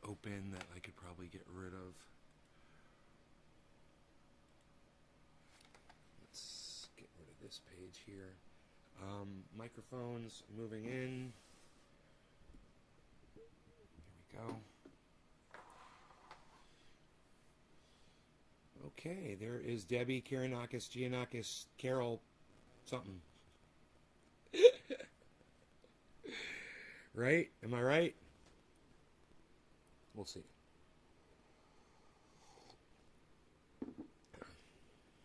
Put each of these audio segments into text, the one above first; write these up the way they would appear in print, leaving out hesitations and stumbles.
open that I could probably get rid of. Let's get rid of this page here. Microphones moving in. There we go. Okay, there is Debbie, Karanakis, Giannakis, Carol, something. Right? Am I right? We'll see.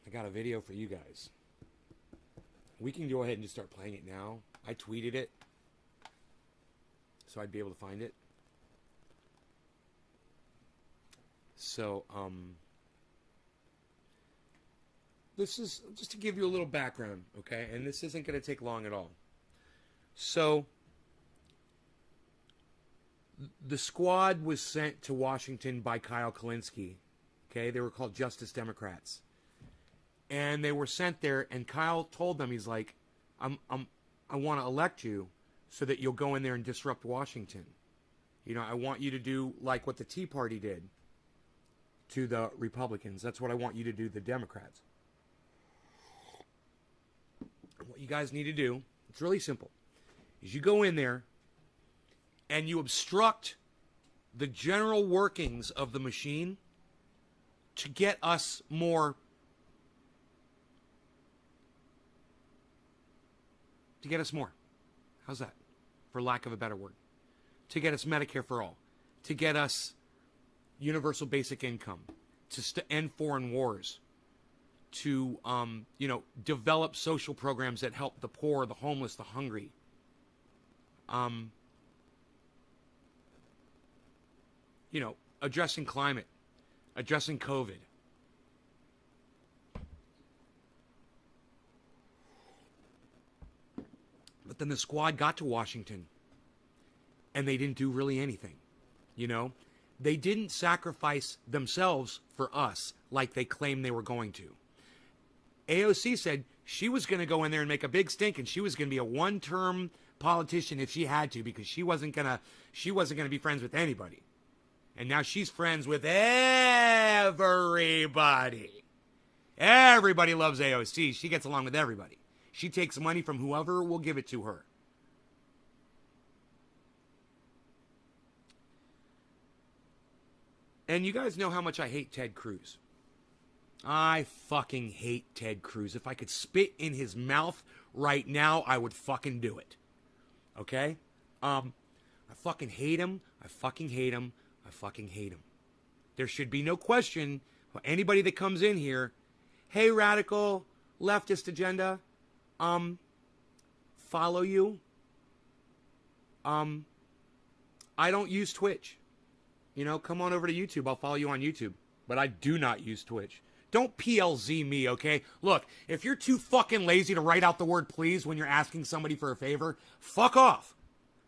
I got a video for you guys. We can go ahead and just start playing it now. I tweeted it, so I'd be able to find it. So, this is just to give you a little background, okay? And this isn't going to take long at all. So, the squad was sent to Washington by Kyle Kalinske, okay? They were called Justice Democrats. And they were sent there, and Kyle told them, he's like, I want to elect you so that you'll go in there and disrupt Washington. You know, I want you to do like what the Tea Party did to the Republicans. That's what I want you to do to the Democrats. What you guys need to do, it's really simple, is you go in there and you obstruct the general workings of the machine to get us more, how's that, for lack of a better word, to get us Medicare for all, to get us universal basic income, to end foreign wars, to, develop social programs that help the poor, the homeless, the hungry. Addressing climate, addressing COVID. But then the squad got to Washington, and they didn't do really anything, They didn't sacrifice themselves for us like they claimed they were going to. AOC said she was going to go in there and make a big stink, and she was going to be a one-term politician if she had to, because she wasn't going to be friends with anybody. And now she's friends with everybody. Everybody loves AOC. She gets along with everybody. She takes money from whoever will give it to her. And you guys know how much I hate Ted Cruz. I fucking hate Ted Cruz. If I could spit in his mouth right now, I would fucking do it. Okay? I fucking hate him. I fucking hate him. I fucking hate him. There should be no question for anybody that comes in here, hey, radical, leftist agenda, follow you. I don't use Twitch. Come on over to YouTube. I'll follow you on YouTube. But I do not use Twitch. Don't PLZ me, okay? Look, if you're too fucking lazy to write out the word please when you're asking somebody for a favor, fuck off.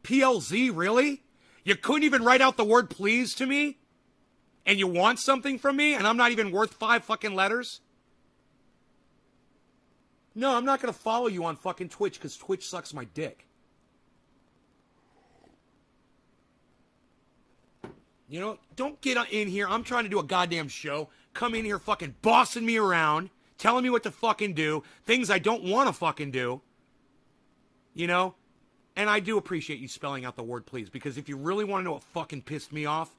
PLZ, really? You couldn't even write out the word please to me? And you want something from me? And I'm not even worth 5 fucking letters? No, I'm not going to follow you on fucking Twitch because Twitch sucks my dick. Don't get in here. I'm trying to do a goddamn show. Come in here fucking bossing me around, telling me what to fucking do, things I don't want to fucking do. And I do appreciate you spelling out the word please, because if you really want to know what fucking pissed me off,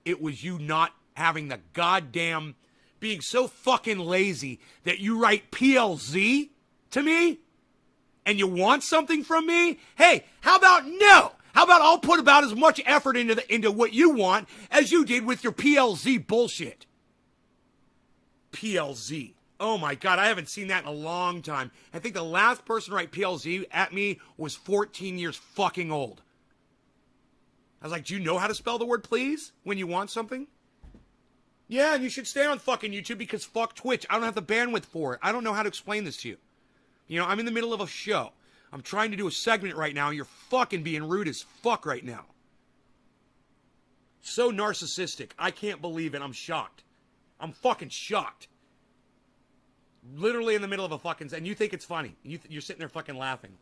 it was you not having the goddamn, being so fucking lazy that you write PLZ to me and you want something from me. Hey, how about no? How about I'll put about as much effort into what you want as you did with your PLZ bullshit? PLZ. Oh my God, I haven't seen that in a long time. I think the last person to write PLZ at me was 14 years fucking old. I was like, do you know how to spell the word please when you want something? Yeah, and you should stay on fucking YouTube because fuck Twitch. I don't have the bandwidth for it. I don't know how to explain this to you. I'm in the middle of a show. I'm trying to do a segment right now, and you're fucking being rude as fuck right now. So narcissistic. I can't believe it. I'm shocked. I'm fucking shocked. Literally in the middle of a fucking... And you think it's funny. You're sitting there fucking laughing.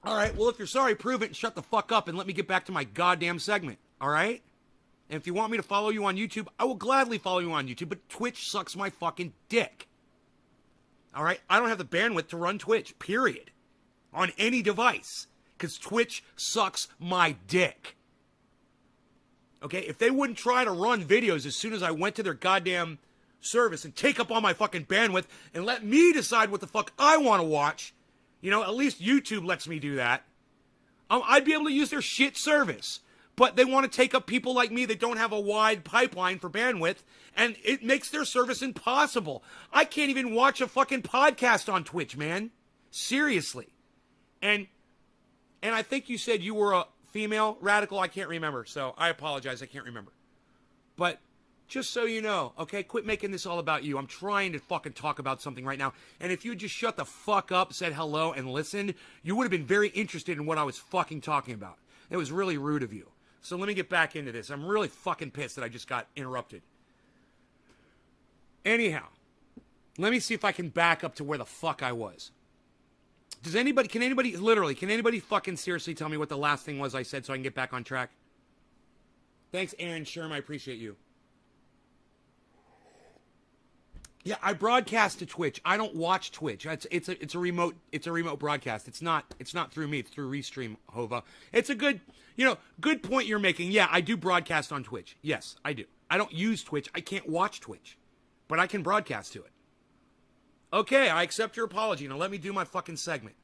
All right, well, if you're sorry, prove it and shut the fuck up and let me get back to my goddamn segment, all right? And if you want me to follow you on YouTube, I will gladly follow you on YouTube, but Twitch sucks my fucking dick. All right? I don't have the bandwidth to run Twitch, period, on any device, because Twitch sucks my dick. Okay? If they wouldn't try to run videos as soon as I went to their goddamn service and take up all my fucking bandwidth and let me decide what the fuck I want to watch, you know, at least YouTube lets me do that, I'd be able to use their shit service. But they want to take up people like me that don't have a wide pipeline for bandwidth, and it makes their service impossible. I can't even watch a fucking podcast on Twitch, man. Seriously. And I think you said you were a female radical. I can't remember, so I apologize. I can't remember. But just so you know, okay, quit making this all about you. I'm trying to fucking talk about something right now. And if you just shut the fuck up, said hello, and listened, you would have been very interested in what I was fucking talking about. It was really rude of you. So let me get back into this. I'm really fucking pissed that I just got interrupted. Anyhow, let me see if I can back up to where the fuck I was. Can anybody fucking seriously tell me what the last thing was I said so I can get back on track? Thanks, Aaron Sherm. I appreciate you. Yeah, I broadcast to Twitch. I don't watch Twitch. It's a remote broadcast. It's not through me. It's through Restream, Hova. It's a good point you're making. Yeah, I do broadcast on Twitch. Yes, I do. I don't use Twitch. I can't watch Twitch, but I can broadcast to it. Okay, I accept your apology. Now let me do my fucking segment.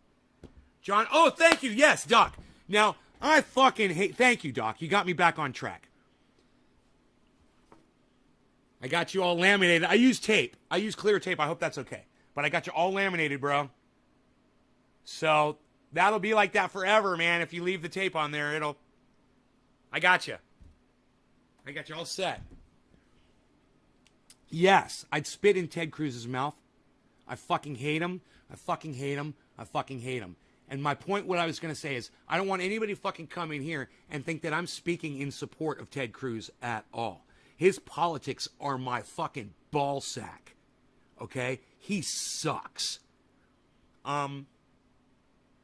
John, oh, thank you. Yes, Doc. Now, I fucking hate, thank you, Doc. You got me back on track. I got you all laminated. I use tape. I use clear tape. I hope that's okay. But I got you all laminated, bro. So that'll be like that forever, man. If you leave the tape on there, I got you. I got you all set. Yes, I'd spit in Ted Cruz's mouth. I fucking hate him. I fucking hate him. I fucking hate him. And my point, what I was going to say is, I don't want anybody fucking come in here and think that I'm speaking in support of Ted Cruz at all. His politics are my fucking ball sack. Okay? He sucks.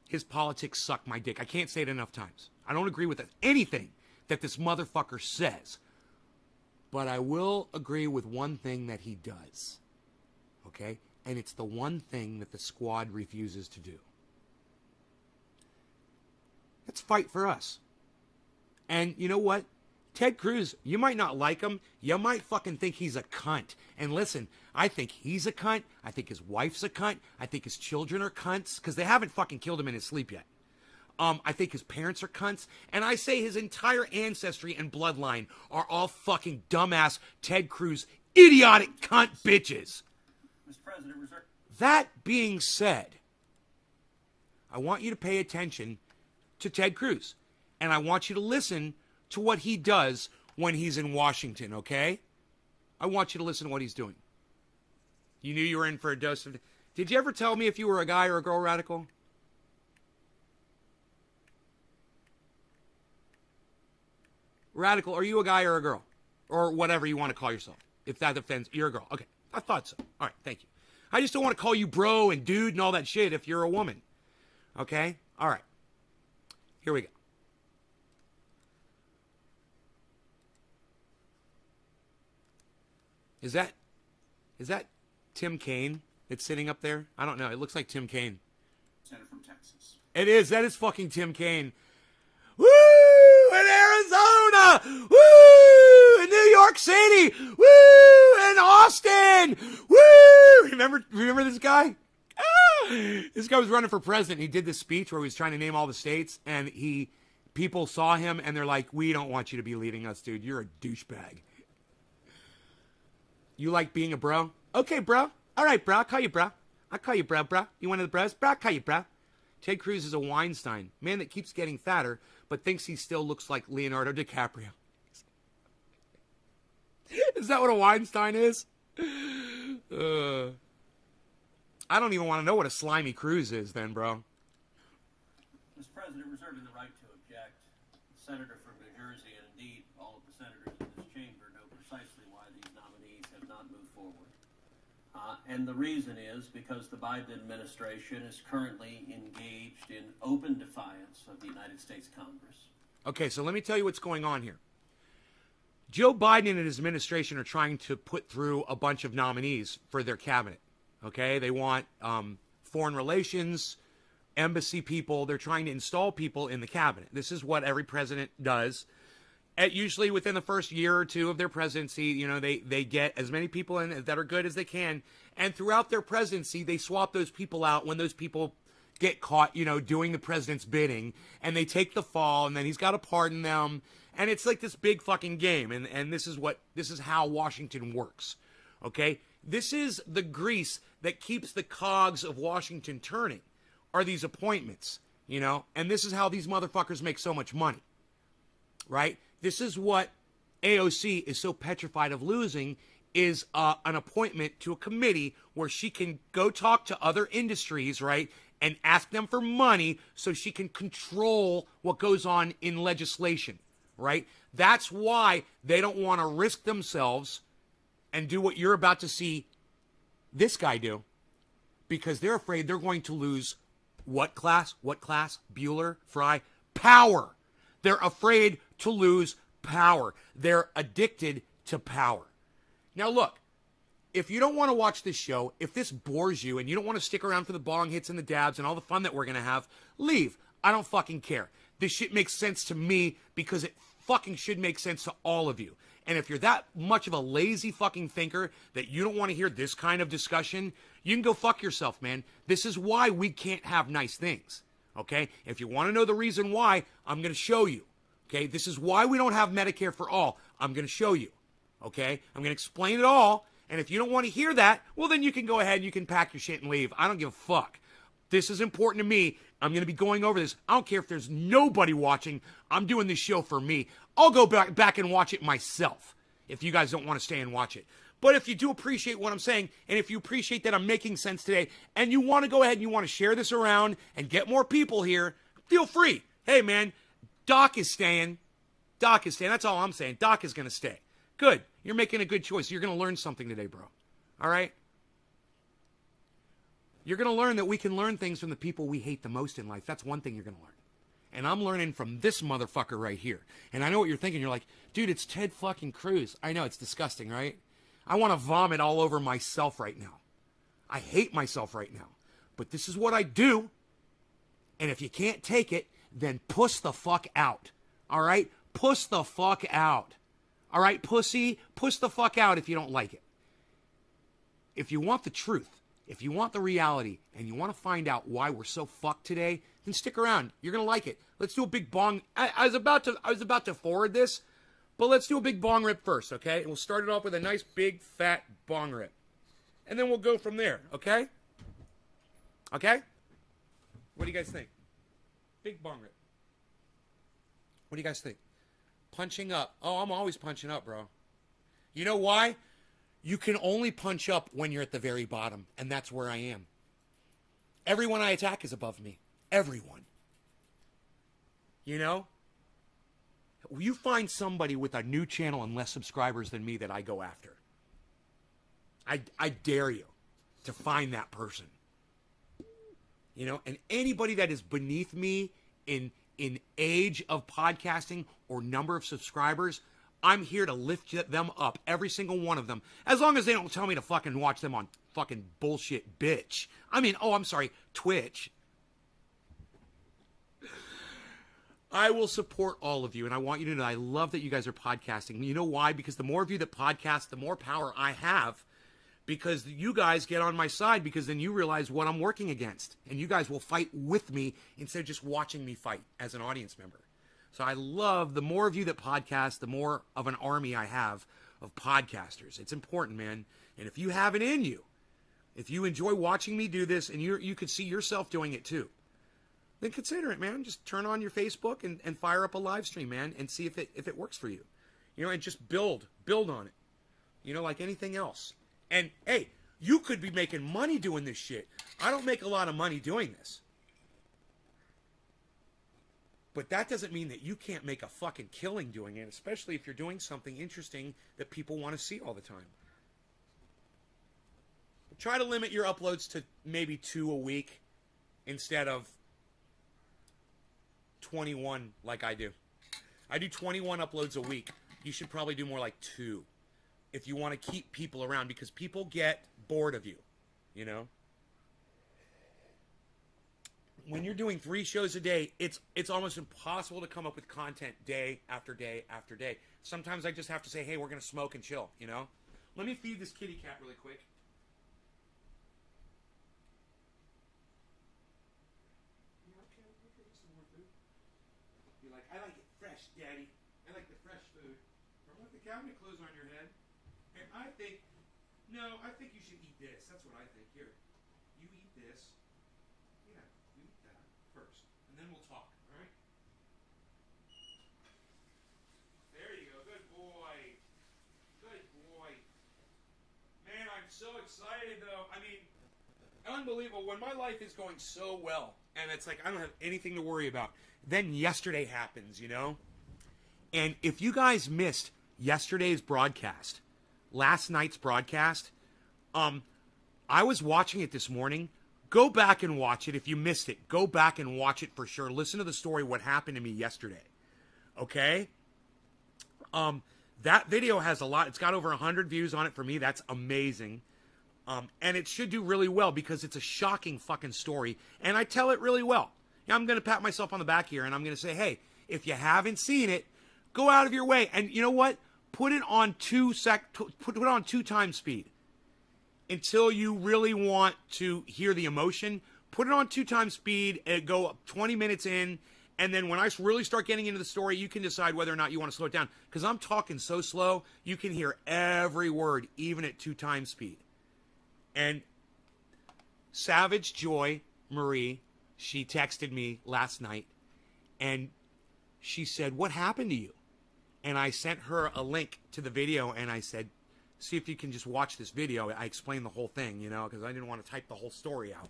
His politics suck my dick. I can't say it enough times. I don't agree with anything that this motherfucker says. But I will agree with one thing that he does. Okay? And it's the one thing that the squad refuses to do. Let's fight for us. And you know what? Ted Cruz, you might not like him. You might fucking think he's a cunt. And listen, I think he's a cunt. I think his wife's a cunt. I think his children are cunts because they haven't fucking killed him in his sleep yet. I think his parents are cunts. And I say his entire ancestry and bloodline are all fucking dumbass Ted Cruz idiotic cunt bitches. Mr. President, reserve. That being said, I want you to pay attention to Ted Cruz. And I want you to listen to what he does when he's in Washington, okay? I want you to listen to what he's doing. You knew you were in for a dose of... Did you ever tell me if you were a guy or a girl, Radical? Radical, are you a guy or a girl? Or whatever you want to call yourself. If that offends... You're a girl. Okay, I thought so. All right, thank you. I just don't want to call you bro and dude and all that shit if you're a woman. Okay? All right. Here we go. Is that Tim Kaine that's sitting up there? I don't know. It looks like Tim Kaine. Senator from Texas. It is. That is fucking Tim Kaine. Woo! In Arizona! Woo! In New York City! Woo! In Austin! Woo! Remember this guy? Ah! This guy was running for president. He did this speech where he was trying to name all the states, and people saw him, and they're like, we don't want you to be leading us, dude. You're a douchebag. You like being a bro? Okay, bro. All right, bro. I'll call you bro. Bro. You one of the bros? Bro, I'll call you bro. Ted Cruz is a Weinstein. Man that keeps getting fatter, but thinks he still looks like Leonardo DiCaprio. Is that what a Weinstein is? I don't even want to know what a slimy Cruz is then, bro. Mr. President, reserving the right to object. The senator from New Jersey, and indeed all of the senators in this chamber, know precisely why these nominees have not moved forward. And the reason is because the Biden administration is currently engaged in open defiance of the United States Congress. Okay, so let me tell you what's going on here. Joe Biden and his administration are trying to put through a bunch of nominees for their cabinet. Okay, they want foreign relations, embassy people. They're trying to install people in the cabinet. This is what every president does. Usually within the first year or two of their presidency, you know, they get as many people in that are good as they can. And throughout their presidency, they swap those people out when those people get caught, you know, doing the president's bidding. And they take the fall, and then he's got to pardon them. And it's like this big fucking game. And this is how Washington works. Okay? This is the grease that keeps the cogs of Washington turning, are these appointments, you know? And this is how these motherfuckers make so much money. Right? This is what AOC is so petrified of losing, is an appointment to a committee where she can go talk to other industries, right, and ask them for money so she can control what goes on in legislation, right? That's why they don't want to risk themselves and do what you're about to see this guy do, because they're afraid they're going to lose what class? Bueller, Fry, power. They're afraid to lose power. They're addicted to power. Now look, if you don't want to watch this show, if this bores you and you don't want to stick around for the bong hits and the dabs and all the fun that we're going to have, leave. I don't fucking care. This shit makes sense to me because it fucking should make sense to all of you. And if you're that much of a lazy fucking thinker that you don't want to hear this kind of discussion, you can go fuck yourself, man. This is why we can't have nice things. Okay? If you want to know the reason why, I'm going to show you. Okay? This is why we don't have Medicare for all. I'm going to show you. Okay? I'm going to explain it all. And if you don't want to hear that, well, then you can go ahead and you can pack your shit and leave. I don't give a fuck. This is important to me. I'm going to be going over this. I don't care if there's nobody watching. I'm doing this show for me. I'll go back and watch it myself if you guys don't want to stay and watch it. But if you do appreciate what I'm saying, and if you appreciate that I'm making sense today, and you want to go ahead and you want to share this around and get more people here, feel free. Hey, man, Doc is staying. Doc is staying. That's all I'm saying. Doc is going to stay. Good. You're making a good choice. You're going to learn something today, bro. All right? You're going to learn that we can learn things from the people we hate the most in life. That's one thing you're going to learn. And I'm learning from this motherfucker right here. And I know what you're thinking. You're like, dude, it's Ted fucking Cruz. I know, it's disgusting, right? I want to vomit all over myself right now. I hate myself right now. But this is what I do. And if you can't take it, then puss the fuck out. All right? Puss the fuck out. All right, pussy? Puss the fuck out if you don't like it. If you want the truth, if you want the reality, and you want to find out why we're so fucked today, then stick around. You're going to like it. Let's do a big bong. I was about to forward this, but let's do a big bong rip first, okay? And we'll start it off with a nice big fat bong rip. And then we'll go from there, okay? Okay? What do you guys think? Big bong rip. What do you guys think? Punching up. Oh, I'm always punching up, bro. You know why? You can only punch up when you're at the very bottom, and that's where I am. Everyone I attack is above me. Everyone. You know? You find somebody with a new channel and less subscribers than me that I go after. I dare you to find that person. You know? And anybody that is beneath me in age of podcasting or number of subscribers, I'm here to lift them up, every single one of them, as long as they don't tell me to fucking watch them on fucking bullshit bitch. I'm sorry, Twitch. I will support all of you, and I want you to know I love that you guys are podcasting. You know why? Because the more of you that podcast, the more power I have, because you guys get on my side, because then you realize what I'm working against, and you guys will fight with me instead of just watching me fight as an audience member. So I love the more of you that podcast, the more of an army I have of podcasters. It's important, man. And if you have it in you, if you enjoy watching me do this and you could see yourself doing it too, then consider it, man. Just turn on your Facebook and fire up a live stream, man, and see if it works for you. You know, and just build on it. You know, like anything else. And hey, you could be making money doing this shit. I don't make a lot of money doing this. But that doesn't mean that you can't make a fucking killing doing it, especially if you're doing something interesting that people want to see all the time. try to limit your uploads to maybe 2 a week instead of 21 like I do. I do 21 uploads a week. You should probably do more like 2 if you want to keep people around, because people get bored of you, you know? When you're doing 3 shows a day, it's almost impossible to come up with content day after day after day. Sometimes I just have to say, hey, we're going to smoke and chill, you know? Let me feed this kitty cat really quick. You're like, I like it fresh, Daddy. I like the fresh food. Don't let the cabinet close on your head. And I think you should eat this. That's what I think. Here, you eat this. Yeah, you eat that first, and then we'll talk. All right? There you go. Good boy. Good boy. Man, I'm so excited, though. I mean, unbelievable. When my life is going so well, and it's like I don't have anything to worry about, then yesterday happens, you know? And if you guys missed yesterday's broadcast, last night's broadcast, I was watching it this morning. Go back and watch it. If you missed it, go back and watch it for sure. Listen to the story, what happened to me yesterday. Okay? That video has a lot. It's got over 100 views on it for me. That's amazing. And it should do really well because it's a shocking fucking story. And I tell it really well. I'm going to pat myself on the back here and I'm going to say, hey, if you haven't seen it, go out of your way. And you know what? Put it on 2 times speed until you really want to hear the emotion. Put it on 2 times speed and go up 20 minutes in. And then when I really start getting into the story, you can decide whether or not you want to slow it down. Because I'm talking so slow, you can hear every word, even at 2 times speed. And Savage Joy Marie, she texted me last night and she said, what happened to you? And I sent her a link to the video and I said, see if you can just watch this video. I explained the whole thing, you know, because I didn't want to type the whole story out.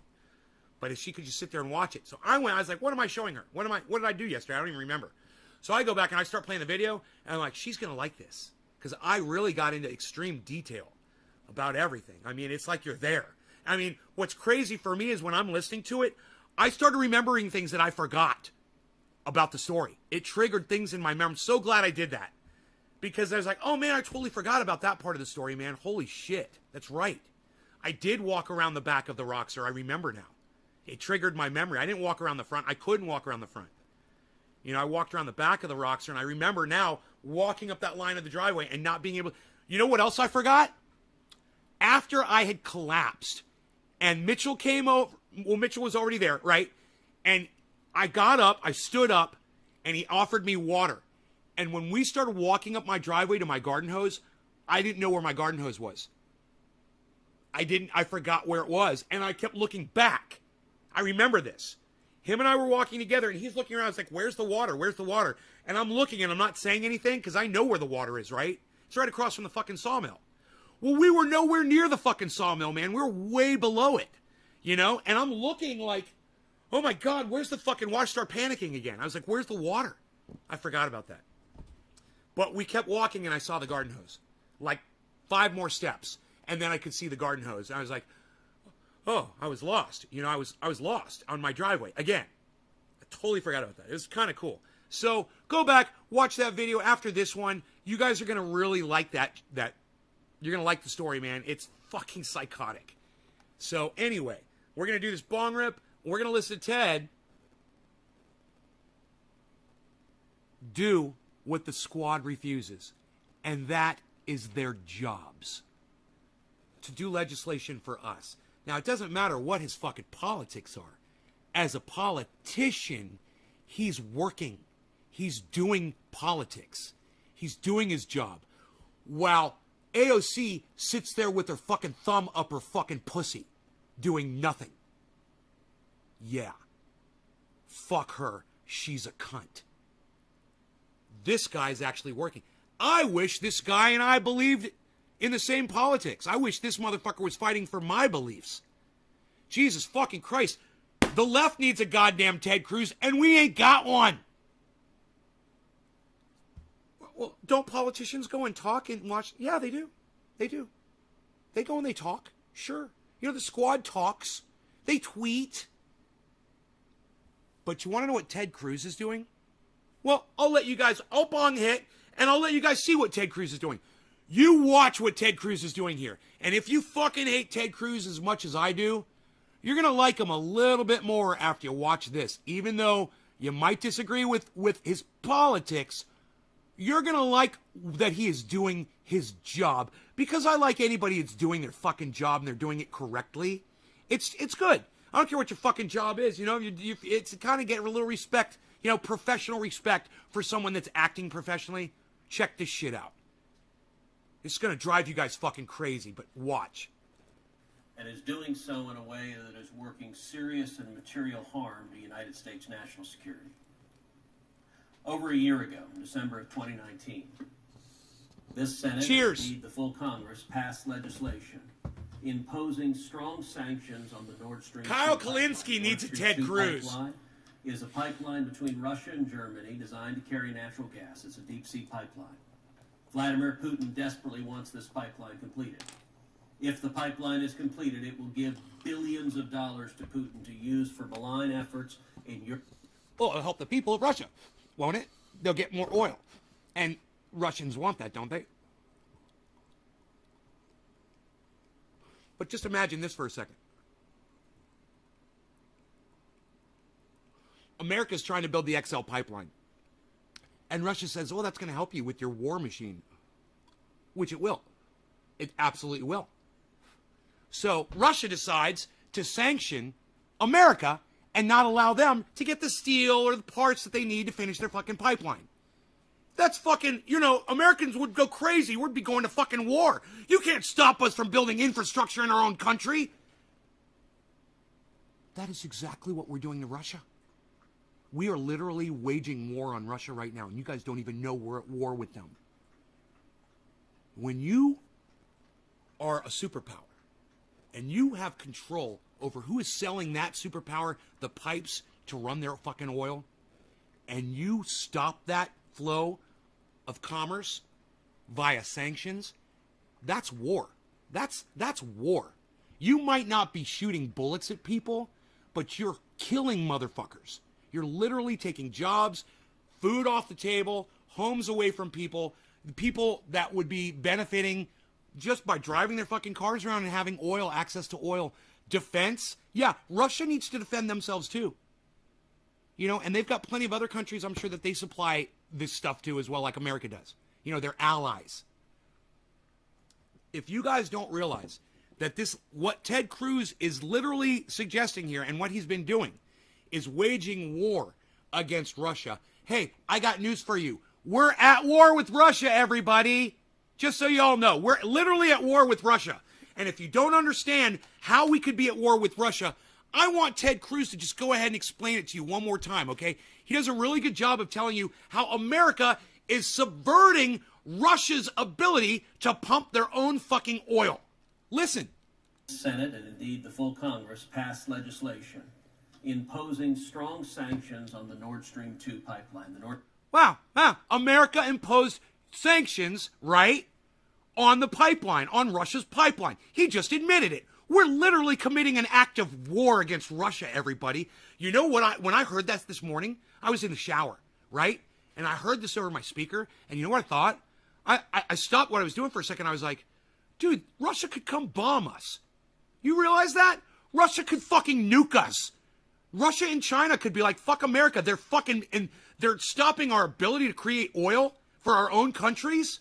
But if she could just sit there and watch it. So I was like, what am I showing her? What did I do yesterday? I don't even remember. So I go back and I start playing the video and I'm like, she's going to like this. Because I really got into extreme detail about everything. I mean, it's like you're there. I mean, what's crazy for me is when I'm listening to it, I started remembering things that I forgot about the story. It triggered things in my memory. I'm so glad I did that. Because I was like, oh man, I totally forgot about that part of the story, man. Holy shit. That's right. I did walk around the back of the Roxor. I remember now. It triggered my memory. I didn't walk around the front. I couldn't walk around the front. You know, I walked around the back of the Roxor, and I remember now walking up that line of the driveway and not being able... You know what else I forgot? After I had collapsed, and Mitchell came over... Well, Mitchell was already there, right? And I got up, I stood up, and he offered me water. And when we started walking up my driveway to my garden hose, I didn't know where my garden hose was. I forgot where it was. And I kept looking back. I remember this. Him and I were walking together and he's looking around. It's like, where's the water? Where's the water? And I'm looking and I'm not saying anything because I know where the water is, right? It's right across from the fucking sawmill. Well, we were nowhere near the fucking sawmill, man. We were way below it, you know? And I'm looking like, oh my God, where's the fucking water? I start panicking again. I was like, where's the water? I forgot about that. But we kept walking and I saw the garden hose. Like 5 more steps. And then I could see the garden hose. And I was like, oh, I was lost. You know, I was lost on my driveway. Again, I totally forgot about that. It was kind of cool. So go back, watch that video after this one. You guys are going to really like that. You're going to like the story, man. It's fucking psychotic. So anyway, we're going to do this bong rip. We're going to listen to Ted do what the squad refuses. And that is their jobs. To do legislation for us. Now, it doesn't matter what his fucking politics are. As a politician, he's working. He's doing politics. He's doing his job. While AOC sits there with her fucking thumb up her fucking pussy, doing nothing. Yeah. Fuck her. She's a cunt. This guy's actually working. I wish this guy and I believed in the same politics. I wish this motherfucker was fighting for my beliefs. Jesus fucking Christ. The left needs a goddamn Ted Cruz, and we ain't got one. Well, don't politicians go and talk and watch? Yeah, they do. They do. They go and they talk. Sure. You know, the squad talks. They tweet. But you want to know what Ted Cruz is doing? Well, I'll let you guys, I'll bong hit, and I'll let you guys see what Ted Cruz is doing. You watch what Ted Cruz is doing here. And if you fucking hate Ted Cruz as much as I do, you're going to like him a little bit more after you watch this. Even though you might disagree with his politics, you're going to like that he is doing his job. Because I like anybody that's doing their fucking job and they're doing it correctly. It's good. I don't care what your fucking job is. You know, it's kind of get a little respect, you know, professional respect for someone that's acting professionally. Check this shit out. It's going to drive you guys fucking crazy, but watch. And is doing so in a way that is working serious and material harm to United States national security. Over a year ago, in December of 2019, this Senate, Cheers. indeed the full Congress, passed legislation imposing strong sanctions on the Nord Stream. Kyle Kalinske needs a Ted Cruz. Pipeline is a pipeline between Russia and Germany designed to carry natural gas. It's a deep-sea pipeline. Vladimir Putin desperately wants this pipeline completed. If the pipeline is completed, it will give billions of dollars to Putin to use for malign efforts in Europe. Well, it'll help the people of Russia, won't it? They'll get more oil. And Russians want that, don't they? But just imagine this for a second. America's trying to build the XL pipeline. And Russia says, oh, that's going to help you with your war machine. Which it will. It absolutely will. So Russia decides to sanction America and not allow them to get the steel or the parts that they need to finish their fucking pipeline. That's fucking, you know, Americans would go crazy. We'd be going to fucking war. You can't stop us from building infrastructure in our own country. That is exactly what we're doing to Russia. We are literally waging war on Russia right now, and you guys don't even know we're at war with them. When you are a superpower, and you have control over who is selling that superpower the pipes to run their fucking oil, and you stop that flow of commerce via sanctions, that's war. That's war. You might not be shooting bullets at people, but you're killing motherfuckers. You're literally taking jobs, food off the table, homes away from people, the people that would be benefiting just by driving their fucking cars around and having oil, access to oil. Defense, yeah, Russia needs to defend themselves too. You know, and they've got plenty of other countries, I'm sure, that they supply this stuff to as well, like America does. You know, they're allies. If you guys don't realize that what Ted Cruz is literally suggesting here and what he's been doing is waging war against Russia. Hey, I got news for you. We're at war with Russia, everybody. Just so you all know, we're literally at war with Russia. And if you don't understand how we could be at war with Russia, I want Ted Cruz to just go ahead and explain it to you one more time, okay? He does a really good job of telling you how America is subverting Russia's ability to pump their own fucking oil. Listen. The Senate, and indeed the full Congress, passed legislation imposing strong sanctions on the Nord Stream 2 pipeline. Wow. America imposed sanctions, right, on the pipeline, on Russia's pipeline. He just admitted it. We're literally committing an act of war against Russia, everybody. You know what? When I heard that this morning, I was in the shower, right? And I heard this over my speaker, and you know what I thought? I stopped what I was doing for a second. I was like, dude, Russia could come bomb us. You realize that? Russia could fucking nuke us. Russia and China could be like, fuck America. They're stopping our ability to create oil for our own countries.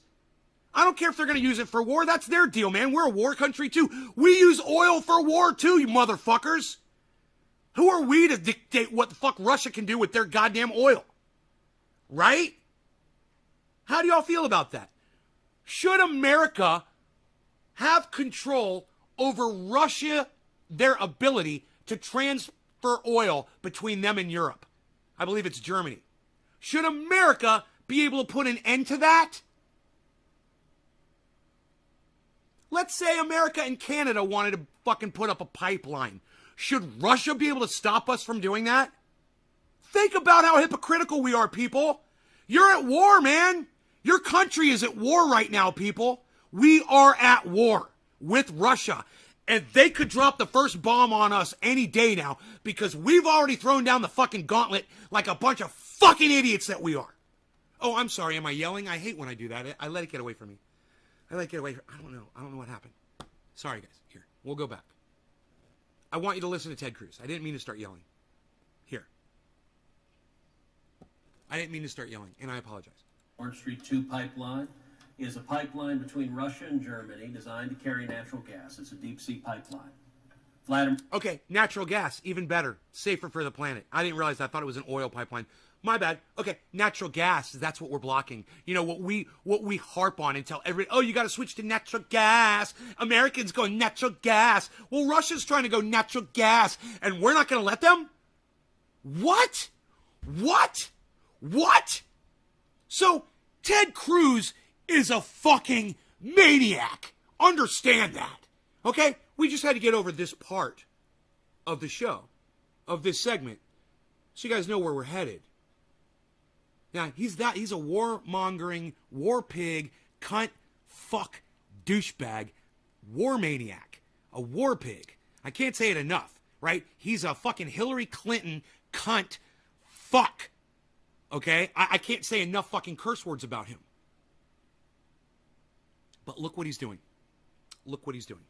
I don't care if they're going to use it for war. That's their deal, man. We're a war country, too. We use oil for war, too, you motherfuckers. Who are we to dictate what the fuck Russia can do with their goddamn oil? Right? How do y'all feel about that? Should America have control over Russia, their ability to transfer oil between them and Europe? I believe it's Germany. Should America be able to put an end to that? Let's say America and Canada wanted to fucking put up a pipeline. Should Russia be able to stop us from doing that? Think about how hypocritical we are, people. You're at war, man. Your country is at war right now, people. We are at war with Russia. And they could drop the first bomb on us any day now because we've already thrown down the fucking gauntlet like a bunch of fucking idiots that we are. Oh, I'm sorry. Am I yelling? I hate when I do that. I let it get away from me. I let it get away. I don't know. I don't know what happened. Sorry, guys. Here. We'll go back. I want you to listen to Ted Cruz. I didn't mean to start yelling. Here. I didn't mean to start yelling, and I apologize. Nord Stream 2 pipeline is a pipeline between Russia and Germany designed to carry natural gas. It's a deep-sea pipeline. Vladimir... Okay, natural gas, even better. Safer for the planet. I didn't realize that. I thought it was an oil pipeline. My bad. Okay, natural gas, that's what we're blocking. You know, what we harp on and tell everybody, oh, you got to switch to natural gas. Americans go natural gas. Well, Russia's trying to go natural gas, and we're not going to let them? What? What? What? So, Ted Cruz is a fucking maniac. Understand that. Okay? We just had to get over this part of the show, of this segment, so you guys know where we're headed. Now, he's a warmongering, war pig, cunt, fuck, douchebag, war maniac, a war pig. I can't say it enough, right? He's a fucking Hillary Clinton, cunt, fuck. Okay? I can't say enough fucking curse words about him. But look what he's doing. Look what he's doing.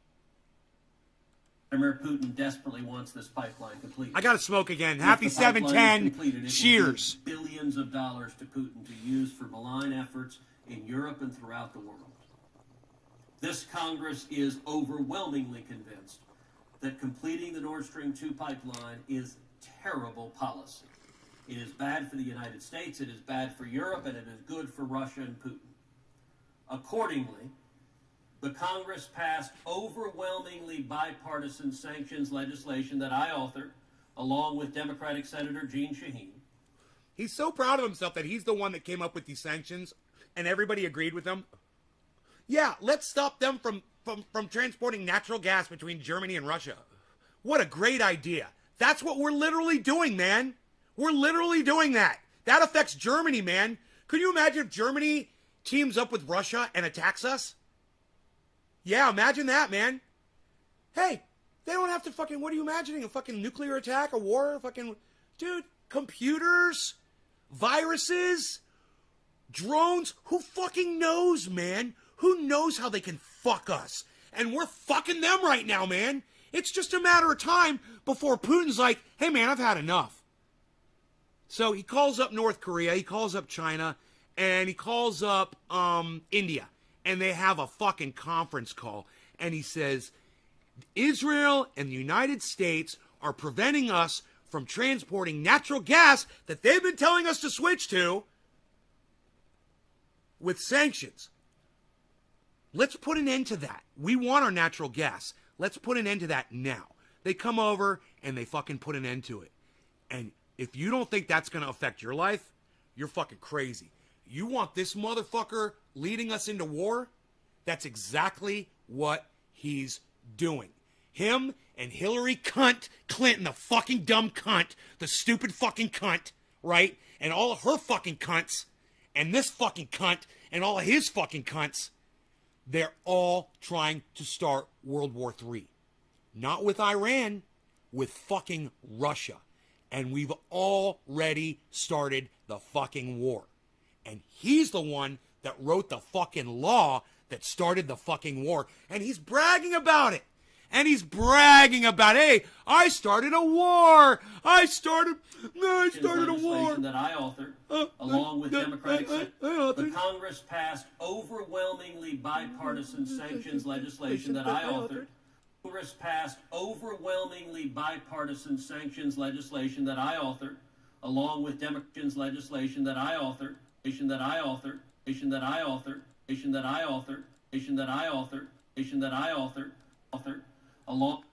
Vladimir Putin desperately wants this pipeline completed. I gotta smoke again. Happy 710. Cheers. Billions of dollars to Putin to use for malign efforts in Europe and throughout the world. This Congress is overwhelmingly convinced that completing the Nord Stream 2 pipeline is terrible policy. It is bad for the United States, it is bad for Europe, and it is good for Russia and Putin. Accordingly, the Congress passed overwhelmingly bipartisan sanctions legislation that I authored, along with Democratic Senator Jeanne Shaheen. He's so proud of himself that he's the one that came up with these sanctions, and everybody agreed with him. Yeah, let's stop them from transporting natural gas between Germany and Russia. What a great idea. That's what we're literally doing, man. We're literally doing that. That affects Germany, man. Could you imagine if Germany teams up with Russia and attacks us? Yeah, imagine that, man. Hey, they don't have to fucking, what are you imagining? A fucking nuclear attack? A war? A fucking, dude, computers? Viruses? Drones? Who fucking knows, man? Who knows how they can fuck us? And we're fucking them right now, man. It's just a matter of time before Putin's like, hey, man, I've had enough. So he calls up North Korea, he calls up China, and he calls up India. And they have a fucking conference call. And he says, Israel and the United States are preventing us from transporting natural gas that they've been telling us to switch to with sanctions. Let's put an end to that. We want our natural gas. Let's put an end to that now. They come over and they fucking put an end to it. And if you don't think that's going to affect your life, you're fucking crazy. You want this motherfucker leading us into war? That's exactly what he's doing. Him and Hillary Clinton, the fucking dumb cunt, the stupid fucking cunt, right? And all of her fucking cunts, and this fucking cunt, and all of his fucking cunts, they're all trying to start World War III. Not with Iran, with fucking Russia. And we've already started the fucking war. And he's the one that wrote the fucking law that started the fucking war. And he's bragging about it. And he's bragging about, hey, I started a war. I started a war. That I authored, along with Democratic the Congress passed overwhelmingly bipartisan sanctions legislation that I authored. Congress passed overwhelmingly bipartisan sanctions legislation that I authored, along with Democrats legislation that I authored, that I authored, that I authored, that I authored, that I authored, that I authored, along.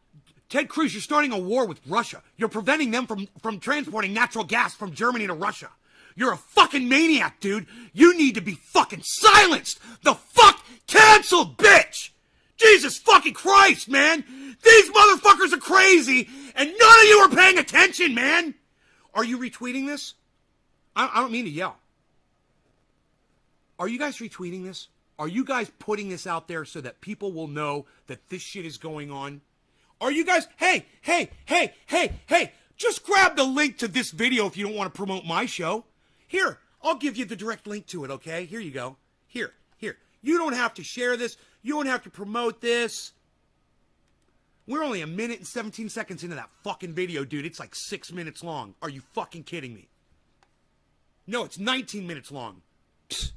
Ted Cruz, you're starting a war with Russia. You're preventing them from transporting natural gas from Germany to Russia. You're a fucking maniac, dude. You need to be fucking silenced. The fuck canceled, bitch. Jesus fucking Christ, man. These motherfuckers are crazy, and none of you are paying attention, man. Are you retweeting this? I don't mean to yell. Are you guys retweeting this? Are you guys putting this out there so that people will know that this shit is going on? Are you guys, hey, just grab the link to this video if you don't want to promote my show. Here, I'll give you the direct link to it, okay? Here you go. Here. You don't have to share this. You don't have to promote this. We're only 1 minute and 17 seconds into that fucking video, dude. It's like 6 minutes long. Are you fucking kidding me? No, it's 19 minutes long. Psst.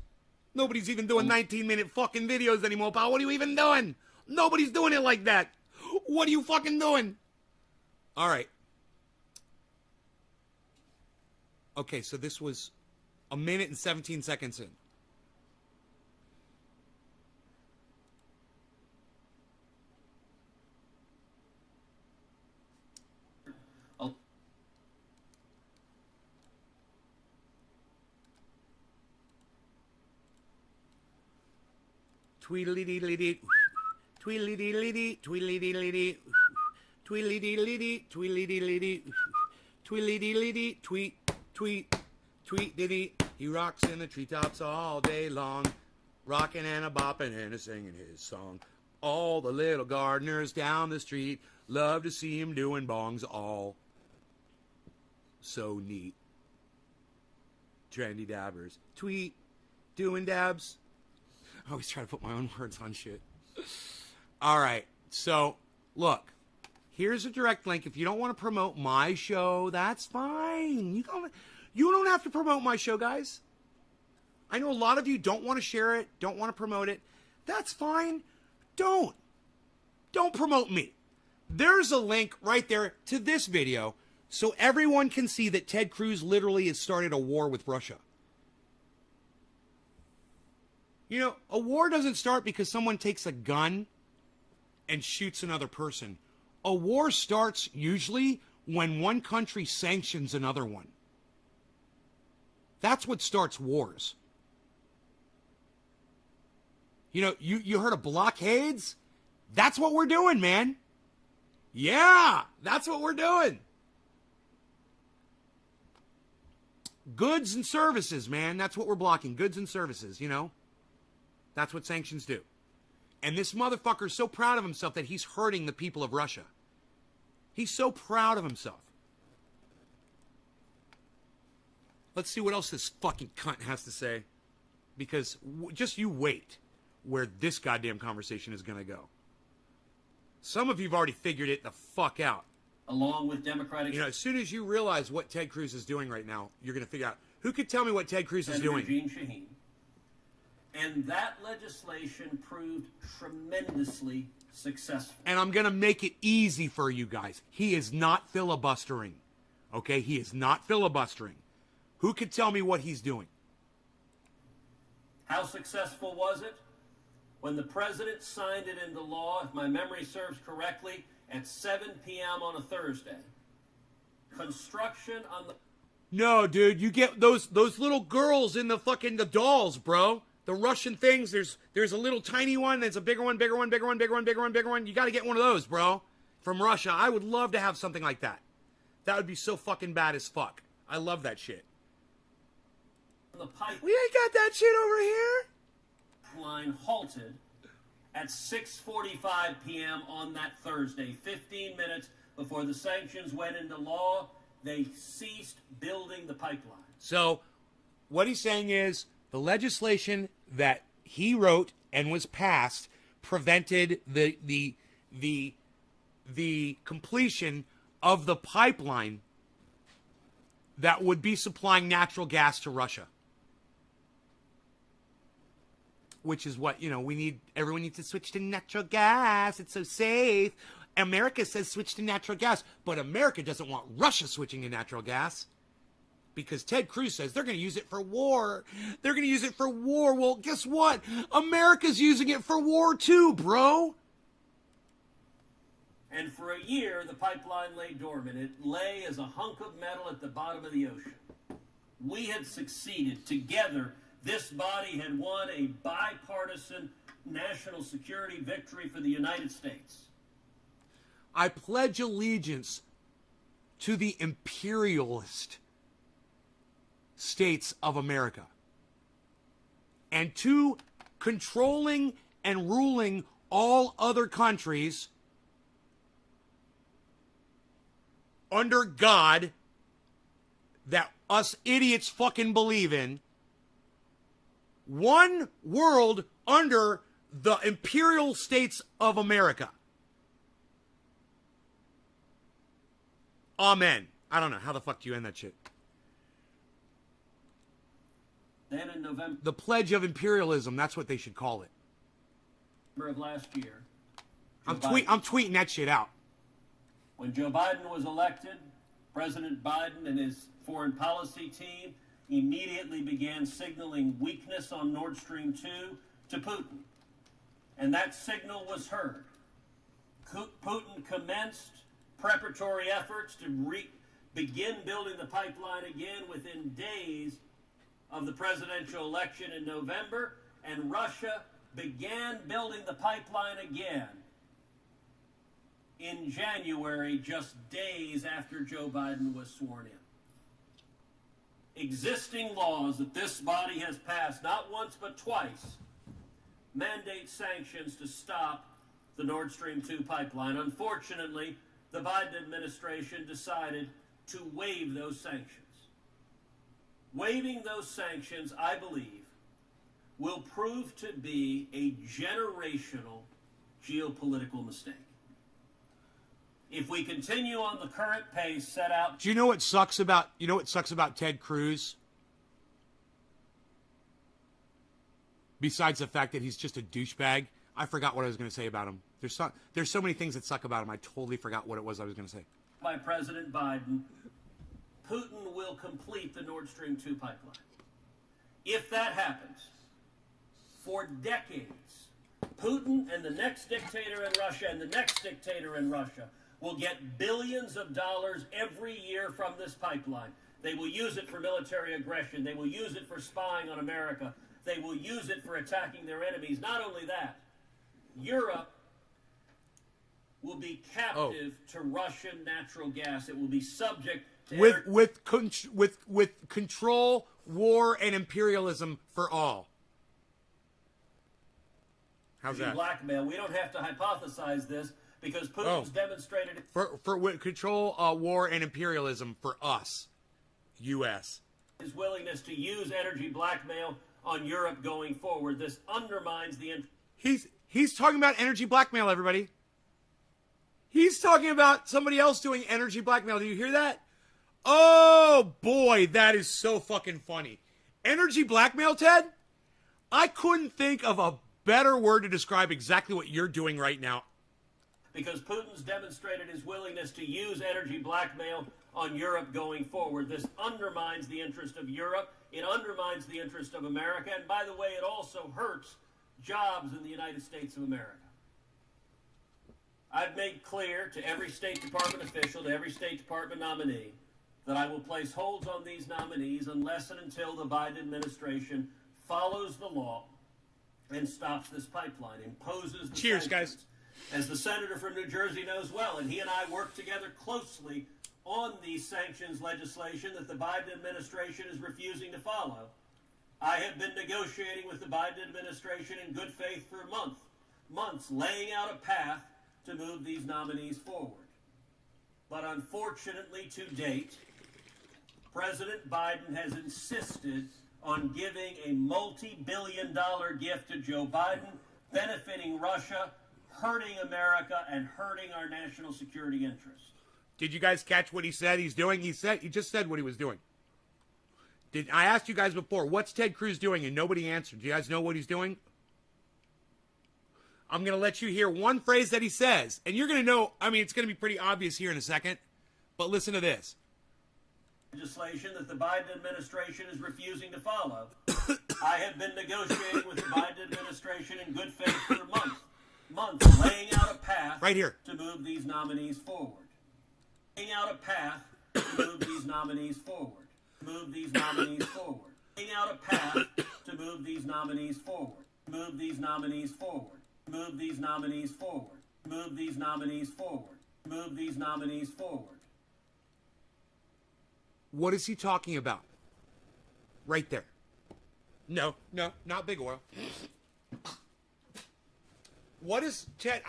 Nobody's even doing 19-minute fucking videos anymore, pal. What are you even doing? Nobody's doing it like that. What are you fucking doing? All right. Okay, so this was 1 minute and 17 seconds in. Oh. Tweedledee-dee, tweedledee-dee, tweedledee-dee, tweedledee-dee, tweedledee-dee, tweedledee-dee, tweet diddy. He rocks in the treetops all day long, rocking and a bopping and a singing his song. All the little gardeners down the street love to see him doing bongs all so neat. Trendy dabbers, tweet, doing dabs. I always try to put my own words on shit. All right, so look, here's a direct link. If you don't want to promote my show, that's fine. You don't have to promote my show, guys. I know a lot of you don't want to share it, don't want to promote it. That's fine. Don't promote me. There's a link right there to this video so everyone can see that Ted Cruz literally has started a war with Russia. You know, a war doesn't start because someone takes a gun and shoots another person. A war starts usually when one country sanctions another one. That's what starts wars. You know, you heard of blockades? That's what we're doing, man. Yeah, that's what we're doing. Goods and services, man. That's what we're blocking. Goods and services, you know. That's what sanctions do. And this motherfucker's so proud of himself that he's hurting the people of Russia. He's so proud of himself. Let's see what else this fucking cunt has to say. Because just you wait where this goddamn conversation is going to go. Some of you have already figured it the fuck out. Along with Democratic... You know, as soon as you realize what Ted Cruz is doing right now, you're going to figure out, who could tell me what Ted Cruz is doing? Gene Shaheen. And that legislation proved tremendously successful. And I'm going to make it easy for you guys. He is not filibustering. Okay? He is not filibustering. Who could tell me what he's doing? How successful was it? When the president signed it into law, if my memory serves correctly, at 7 p.m. on a Thursday. Construction on the... No, dude, you get those little girls in the fucking the dolls, bro. The Russian things, there's a little tiny one, there's a bigger one, bigger one, bigger one, bigger one, bigger one, bigger one. You got to get one of those, bro. From Russia. I would love to have something like that. That would be so fucking bad as fuck. I love that shit. The pipeline We ain't got that shit over here. halted at 6:45 p.m. on that Thursday, 15 minutes before the sanctions went into law. They ceased building the pipeline. So, what he's saying is the legislation that he wrote and was passed prevented the completion of the pipeline that would be supplying natural gas to Russia. Which is what, you know, everyone needs to switch to natural gas. It's so safe. America says switch to natural gas, but America doesn't want Russia switching to natural gas. Because Ted Cruz says they're going to use it for war. They're going to use it for war. Well, guess what? America's using it for war too, bro. And for a year, the pipeline lay dormant. It lay as a hunk of metal at the bottom of the ocean. We had succeeded. Together, this body had won a bipartisan national security victory for the United States. I pledge allegiance to the imperialist states of America and to controlling and ruling all other countries under God that us idiots fucking believe in. One world under the imperial states of America. Amen. I don't know. How the fuck do you end that shit? Then in November The Pledge of Imperialism. That's what they should call it. of last year, I'm tweeting that shit out. when Joe Biden was elected, President Biden and his foreign policy team immediately began signaling weakness on Nord Stream 2 to Putin. And that signal was heard. Putin commenced preparatory efforts to begin building the pipeline again within days of the presidential election in November, and Russia began building the pipeline again in January, just days after Joe Biden was sworn in. Existing laws that this body has passed, not once but twice, mandate sanctions to stop the Nord Stream 2 pipeline. Unfortunately, the Biden administration decided to waive those sanctions. Waiving those sanctions, I believe, will prove to be a generational geopolitical mistake. If we continue on the current pace set out... Do you know what sucks about Ted Cruz? Besides the fact that he's just a douchebag. I forgot what I was going to say about him. There's so many things that suck about him. I totally forgot what it was I was going to say. By President Biden, Putin will complete the Nord Stream 2 pipeline. If that happens, for decades, Putin and the next dictator in Russia and the next dictator in Russia will get billions of dollars every year from this pipeline. They will use it for military aggression. They will use it for spying on America. They will use it for attacking their enemies. Not only that, Europe will be captive to Russian natural gas. It will be subject to with control, war, and imperialism for all. How's that? Blackmail. We don't have to hypothesize this because Putin's demonstrated for control, war, and imperialism for us, U.S. his willingness to use energy blackmail on Europe going forward. This undermines the... He's talking about energy blackmail, everybody. He's talking about somebody else doing energy blackmail. Do you hear that? Oh, boy, that is so fucking funny. Energy blackmail, Ted? I couldn't think of a better word to describe exactly what you're doing right now. Because Putin's demonstrated his willingness to use energy blackmail on Europe going forward. This undermines the interest of Europe. It undermines the interest of America. And by the way, it also hurts jobs in the United States of America. I've made clear to every State Department official, to every State Department nominee, that I will place holds on these nominees unless and until the Biden administration follows the law and stops this pipeline, imposes the Cheers, sanctions. guys. As the senator from New Jersey knows well, and he and I work together closely on these sanctions legislation that the Biden administration is refusing to follow. I have been negotiating with the Biden administration in good faith for months, laying out a path to move these nominees forward. But unfortunately, to date, President Biden has insisted on giving a multi-billion-dollar gift to Joe Biden, benefiting Russia, hurting America, and hurting our national security interests. Did you guys catch what he said he's doing? He just said what he was doing. I asked you guys before, what's Ted Cruz doing? And nobody answered. Do you guys know what he's doing? I'm going to let you hear one phrase that he says. And you're going to know, I mean, it's going to be pretty obvious here in a second. But listen to this. Legislation that the Biden administration is refusing to follow. I have been negotiating with the Biden administration in good faith for months, laying out a path right here to move these nominees forward. Laying out a path to move these nominees forward. Move these nominees forward. Laying out a path to move these nominees forward. Move these nominees forward. Move these nominees forward. Move these nominees forward. Move these nominees forward. What is he talking about? Right there. No, not big oil. What is Ted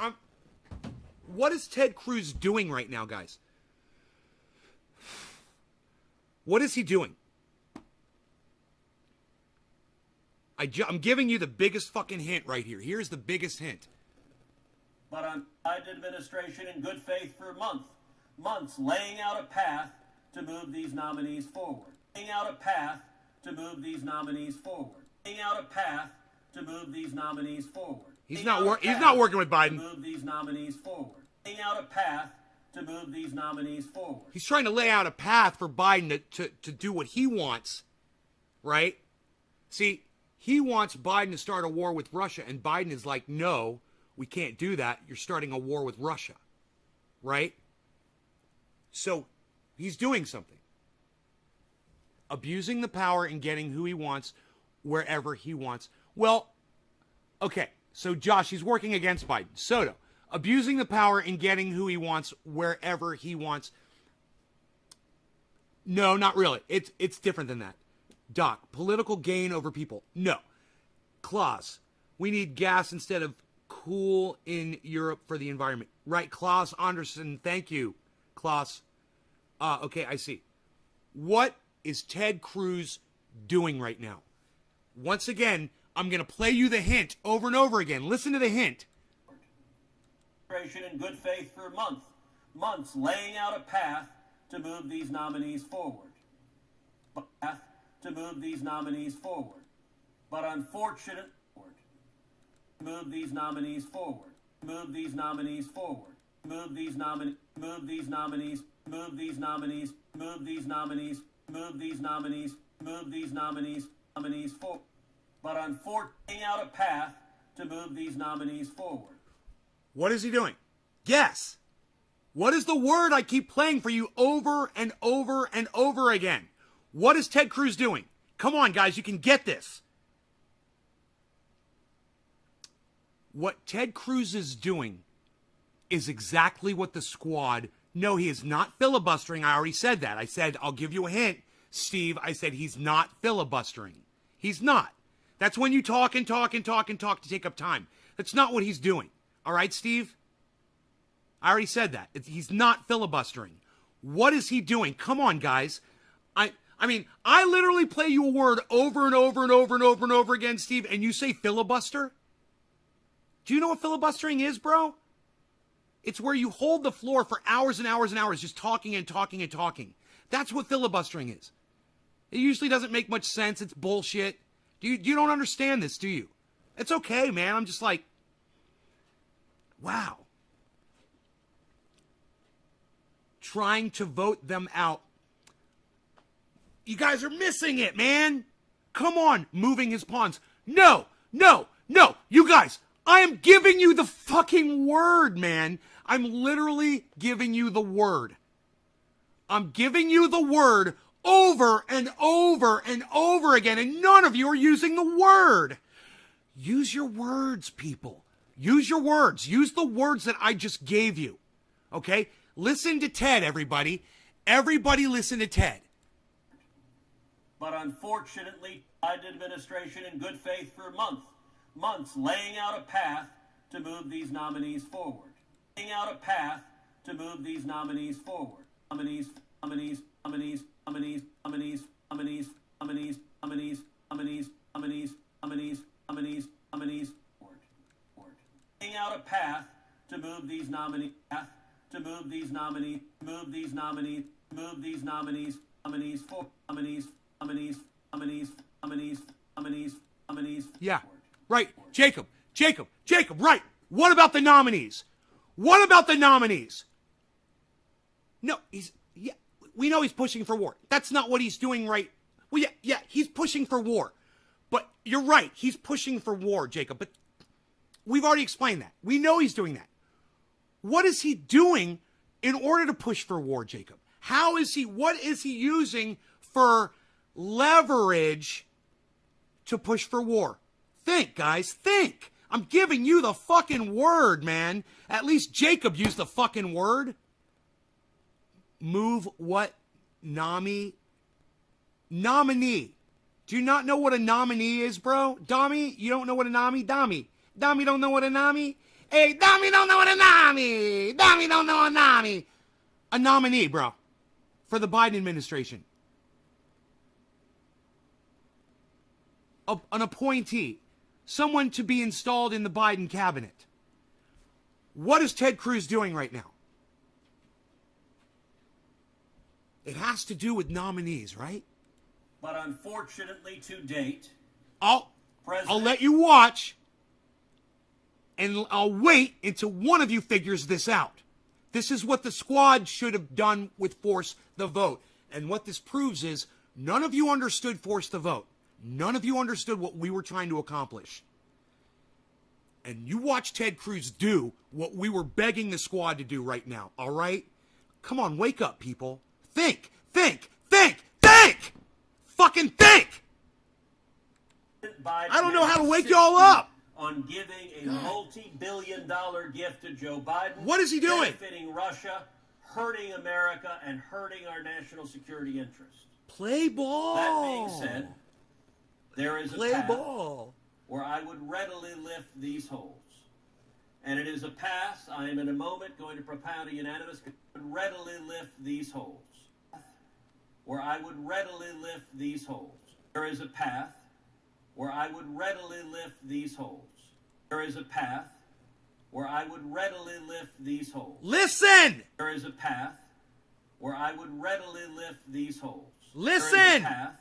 Cruz doing right now, guys? What is he doing? I'm giving you the biggest fucking hint right here. Here's the biggest hint. But on Biden administration in good faith for months, laying out a path to move these nominees forward. Laying out a path to move these nominees forward. Laying out a path to move these nominees forward. He's not working with Biden. To move these nominees forward. Laying out a path to move these nominees forward. He's trying to lay out a path for Biden to do what he wants, right? See, he wants Biden to start a war with Russia, and Biden is like, no, we can't do that. You're starting a war with Russia, right? So he's doing something. Abusing the power and getting who he wants wherever he wants. Well, okay, so Josh, he's working against Biden. Soto, abusing the power and getting who he wants wherever he wants. No, not really. It's different than that. Doc, political gain over people. No. Klaus, we need gas instead of coal in Europe for the environment. Right, Klaus Anderson, thank you, Klaus. Okay, I see. What is Ted Cruz doing right now? Once again, I'm going to play you the hint over and over again. Listen to the hint. In good faith for months, laying out a path to move these nominees forward. To move these nominees forward. But unfortunately, move these nominees forward. Move these nominees forward. Move these nominees. Move these nominees. Move these nominees. Move these nominees. Move these nominees. Move these nominees. Nominees forward. But unfortunately, out a path to move these nominees forward. What is he doing? Guess. What is the word I keep playing for you over and over and over again? What is Ted Cruz doing? Come on, guys, you can get this. What Ted Cruz is doing is exactly what the squad... No, he is not filibustering. I already said that. I said, I'll give you a hint, Steve. I said he's not filibustering. He's not. That's when you talk and talk and talk and talk to take up time. That's not what he's doing. All right, Steve? I already said that. He's not filibustering. What is he doing? Come on, guys. I mean, I literally play you a word over and over and over and over and over again, Steve, and you say filibuster? Do you know what filibustering is, bro? It's where you hold the floor for hours and hours and hours just talking and talking and talking. That's what filibustering is. It usually doesn't make much sense. It's bullshit. You don't understand this, do you? It's okay, man. I'm just like, wow. Trying to vote them out. You guys are missing it, man. Come on, moving his pawns. No. You guys, I am giving you the fucking word, man. I'm literally giving you the word. I'm giving you the word over and over and over again, and none of you are using the word. Use your words, people. Use your words. Use the words that I just gave you. Okay? Listen to Ted, everybody. Everybody listen to Ted. But unfortunately, Biden administration in good faith for months, laying out a path to move these nominees forward. Laying out a path to move these nominees forward. Nominees forward. Laying out a path to move these nominees Yeah, right. Jacob, right. What about the nominees? No, we know he's pushing for war. That's not what he's doing, right? Well, yeah, he's pushing for war. But you're right, he's pushing for war, Jacob. But we've already explained that. We know he's doing that. What is he doing in order to push for war, Jacob? What is he using for leverage to push for war? Think, guys, think. I'm giving you the fucking word, man. At least Jacob used the fucking word. Move what? Nominee. Do you not know what a nominee is, bro? Dommy, you don't know what a nominee? Dommy don't know what a nominee? Hey, Dommy don't know what a nominee. Dommy don't know a nominee. A nominee, bro. For the Biden administration. an appointee, someone to be installed in the Biden cabinet. What is Ted Cruz doing right now? It has to do with nominees, right? But unfortunately, to date, I'll let you watch, and I'll wait until one of you figures this out. This is what the squad should have done with Force the Vote. And what this proves is none of you understood Force the Vote. None of you understood what we were trying to accomplish. And you watch Ted Cruz do what we were begging the squad to do right now, all right? Come on, wake up, people. Think, think, think, think! Fucking think! I don't know how to wake y'all up. On giving a multi-billion-dollar gift to Joe Biden. What is he doing? Benefiting Russia, hurting America, and hurting our national security interests. Play ball. That being said, there is a Play path ball. where I would readily lift these holds. And it is a path I am in a moment going to propound a unanimous readily lift these holds. Where I would readily lift these holds. There is a path where I would readily lift these holds. There is a path where I would readily lift these holds. Listen! There is a path where I would readily lift these holds. Listen! There is a path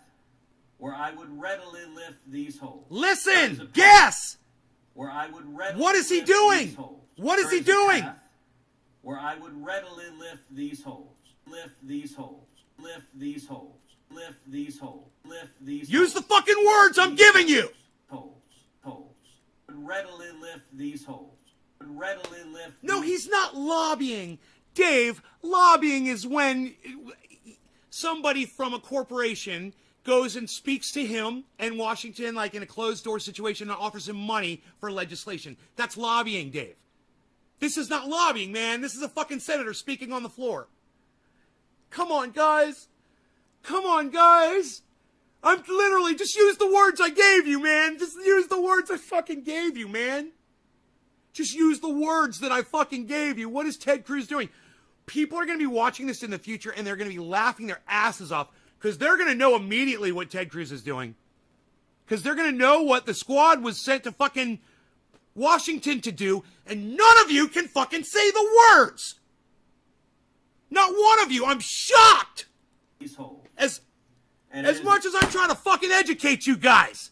where I would readily lift these holds. Listen! Guess! Where I would readily what is he lift doing? These holds. What is he A doing? path where I would readily lift these holds. Lift these holds. Lift these holds. Lift these holds. Lift these Use holds. the fucking words I'm giving you! Holds. Holds. Would readily lift these holds. Would readily lift. No, he's not lobbying. Dave, lobbying is when somebody from a corporation goes and speaks to him in Washington, like in a closed-door situation, and offers him money for legislation. That's lobbying, Dave. This is not lobbying, man. This is a fucking senator speaking on the floor. Come on, guys. Come on, guys. I'm literally, just use the words I gave you, man. Just use the words I fucking gave you, man. Just use the words that I fucking gave you. What is Ted Cruz doing? People are going to be watching this in the future, and they're going to be laughing their asses off because they're going to know immediately what Ted Cruz is doing. Because they're going to know what the squad was sent to fucking Washington to do, and none of you can fucking say the words. Not one of you. I'm shocked. As much as I'm trying to fucking educate you guys.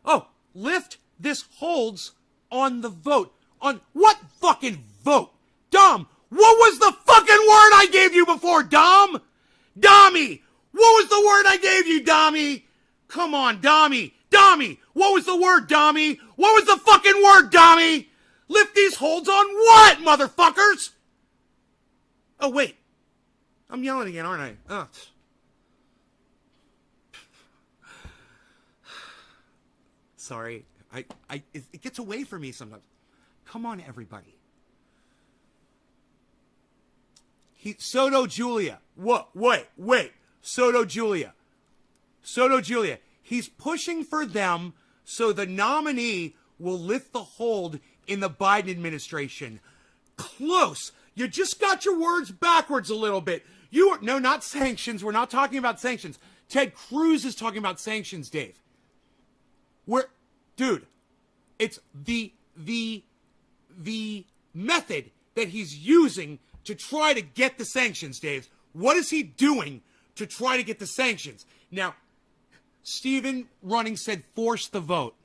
Oh, lift this holds on the vote. On what fucking vote? Dom, what was the fucking word I gave you before, Dom? Dommy, what was the word I gave you, Dommy? Come on, Dommy. Dommy, what was the word, Dommy? What was the fucking word, Dommy? Lift these holds on what, motherfuckers? Oh, wait. I'm yelling again, aren't I? Ugh. Sorry. It gets away from me sometimes. Come on, everybody. Soto Julia. What? Wait. Soto Julia. He's pushing for them so the nominee will lift the hold in the Biden administration. Close. You just got your words backwards a little bit. No, not sanctions. We're not talking about sanctions. Ted Cruz is talking about sanctions, Dave. Dude, it's the method that he's using to try to get the sanctions, Dave. What is he doing to try to get the sanctions? Now, Stephen Running said force the vote.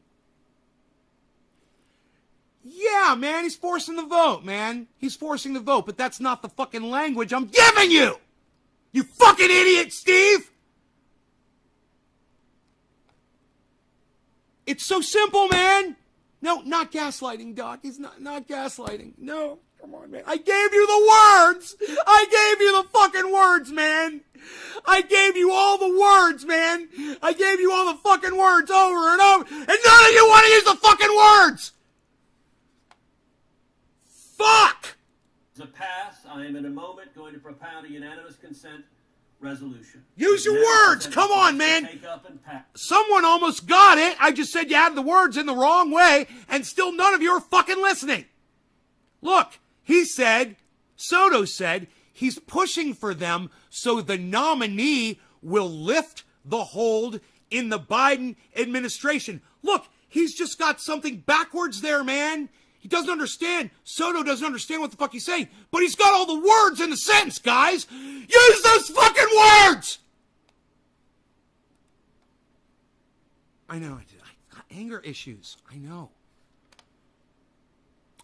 Yeah, man, he's forcing the vote, man. He's forcing the vote, but that's not the fucking language I'm giving you! You fucking idiot, Steve! It's so simple, man! No, not gaslighting, Doc. He's not gaslighting. No, come on, man. I gave you the words! I gave you the fucking words, man! I gave you all the words, man! I gave you all the fucking words over and over, and none of you want to use the fucking words! Fuck! As a pass, I am in a moment going to propound a unanimous consent resolution. Use your words! Come on, man! Someone almost got it. I just said you had the words in the wrong way, and still none of you are fucking listening. Look, Soto said, he's pushing for them so the nominee will lift the hold in the Biden administration. Look, he's just got something backwards there, man. He doesn't understand. Soto doesn't understand what the fuck he's saying. But he's got all the words in the sentence, guys. Use those fucking words! I know. I got anger issues. I know.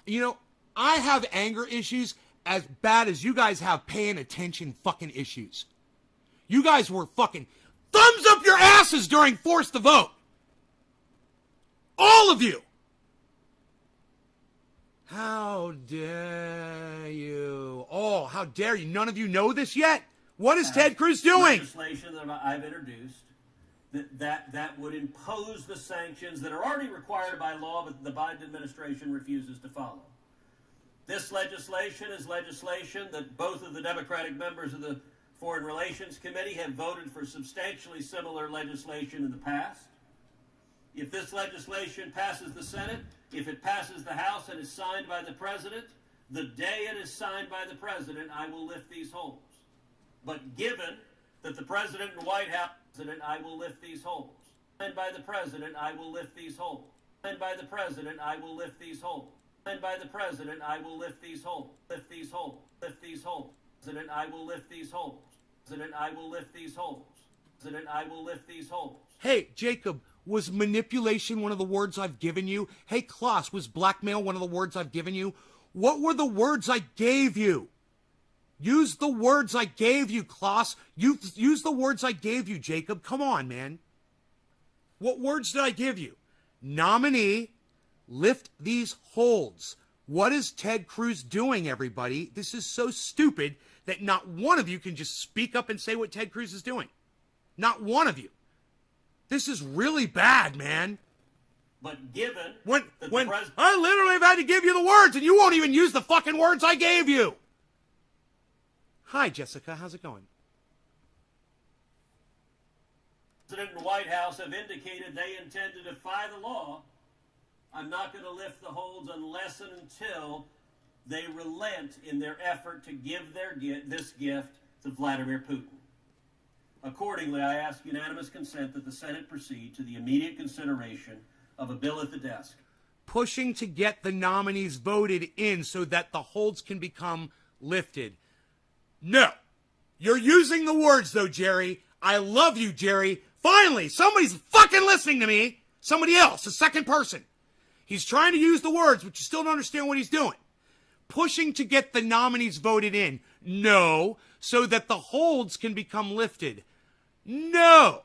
You know, I have anger issues as bad as you guys have paying attention fucking issues. You guys were fucking thumbs up your asses during Force the Vote. All of you. How dare you? Oh, how dare you? None of you know this yet? What is Ted Cruz doing? Legislation that I've introduced that would impose the sanctions that are already required by law, but the Biden administration refuses to follow. This legislation is legislation that both of the Democratic members of the Foreign Relations Committee have voted for substantially similar legislation in the past. If this legislation passes the Senate, if it passes the House and is signed by the President, the day it is signed by the President, I will lift these holds. But given that the President and White House, I will lift these holds. And by the President, I will lift these holds. And by the President, I will lift these holds. And by the President, I will lift these holds. Lift these holds. Lift these holds. President, I will lift these holds. President, I will lift these holds. President, I will lift these holds. Hey, Jacob, was manipulation one of the words I've given you? Hey, Klaus, was blackmail one of the words I've given you? What were the words I gave you? Use the words I gave you, Klaus. Use the words I gave you, Jacob. Come on, man. What words did I give you? Nominee, lift these holds. What is Ted Cruz doing, everybody? This is so stupid that not one of you can just speak up and say what Ted Cruz is doing. Not one of you. This is really bad, man. But given when I literally have had to give you the words and you won't even use the fucking words I gave you. Hi, Jessica. How's it going? The President and the White House have indicated they intend to defy the law. I'm not going to lift the holds unless and until they relent in their effort to give this gift to Vladimir Putin. Accordingly, I ask unanimous consent that the Senate proceed to the immediate consideration of a bill at the desk. Pushing to get the nominees voted in so that the holds can become lifted. No. You're using the words, though, Jerry. I love you, Jerry. Finally, somebody's fucking listening to me. Somebody else, a second person. He's trying to use the words, but you still don't understand what he's doing. Pushing to get the nominees voted in. No. So that the holds can become lifted. No.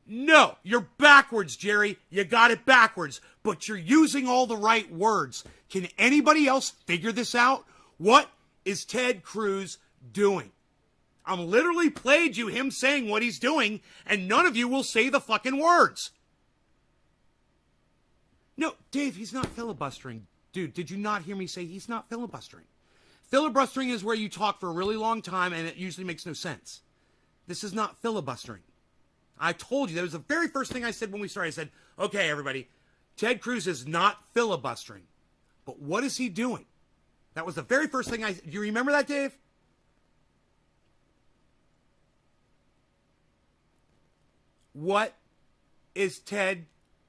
No. You're backwards, Jerry. You got it backwards. But you're using all the right words. Can anybody else figure this out? What is Ted Cruz doing? I'm literally played you him saying what he's doing, and none of you will say the fucking words. No, Dave, he's not filibustering. Dude, did you not hear me say he's not filibustering? Filibustering is where you talk for a really long time and it usually makes no sense. This is not filibustering. I told you, that was the very first thing I said when we started. I said, okay, everybody, Ted Cruz is not filibustering. But what is he doing? That was the very first thing do you remember that, Dave? What is Ted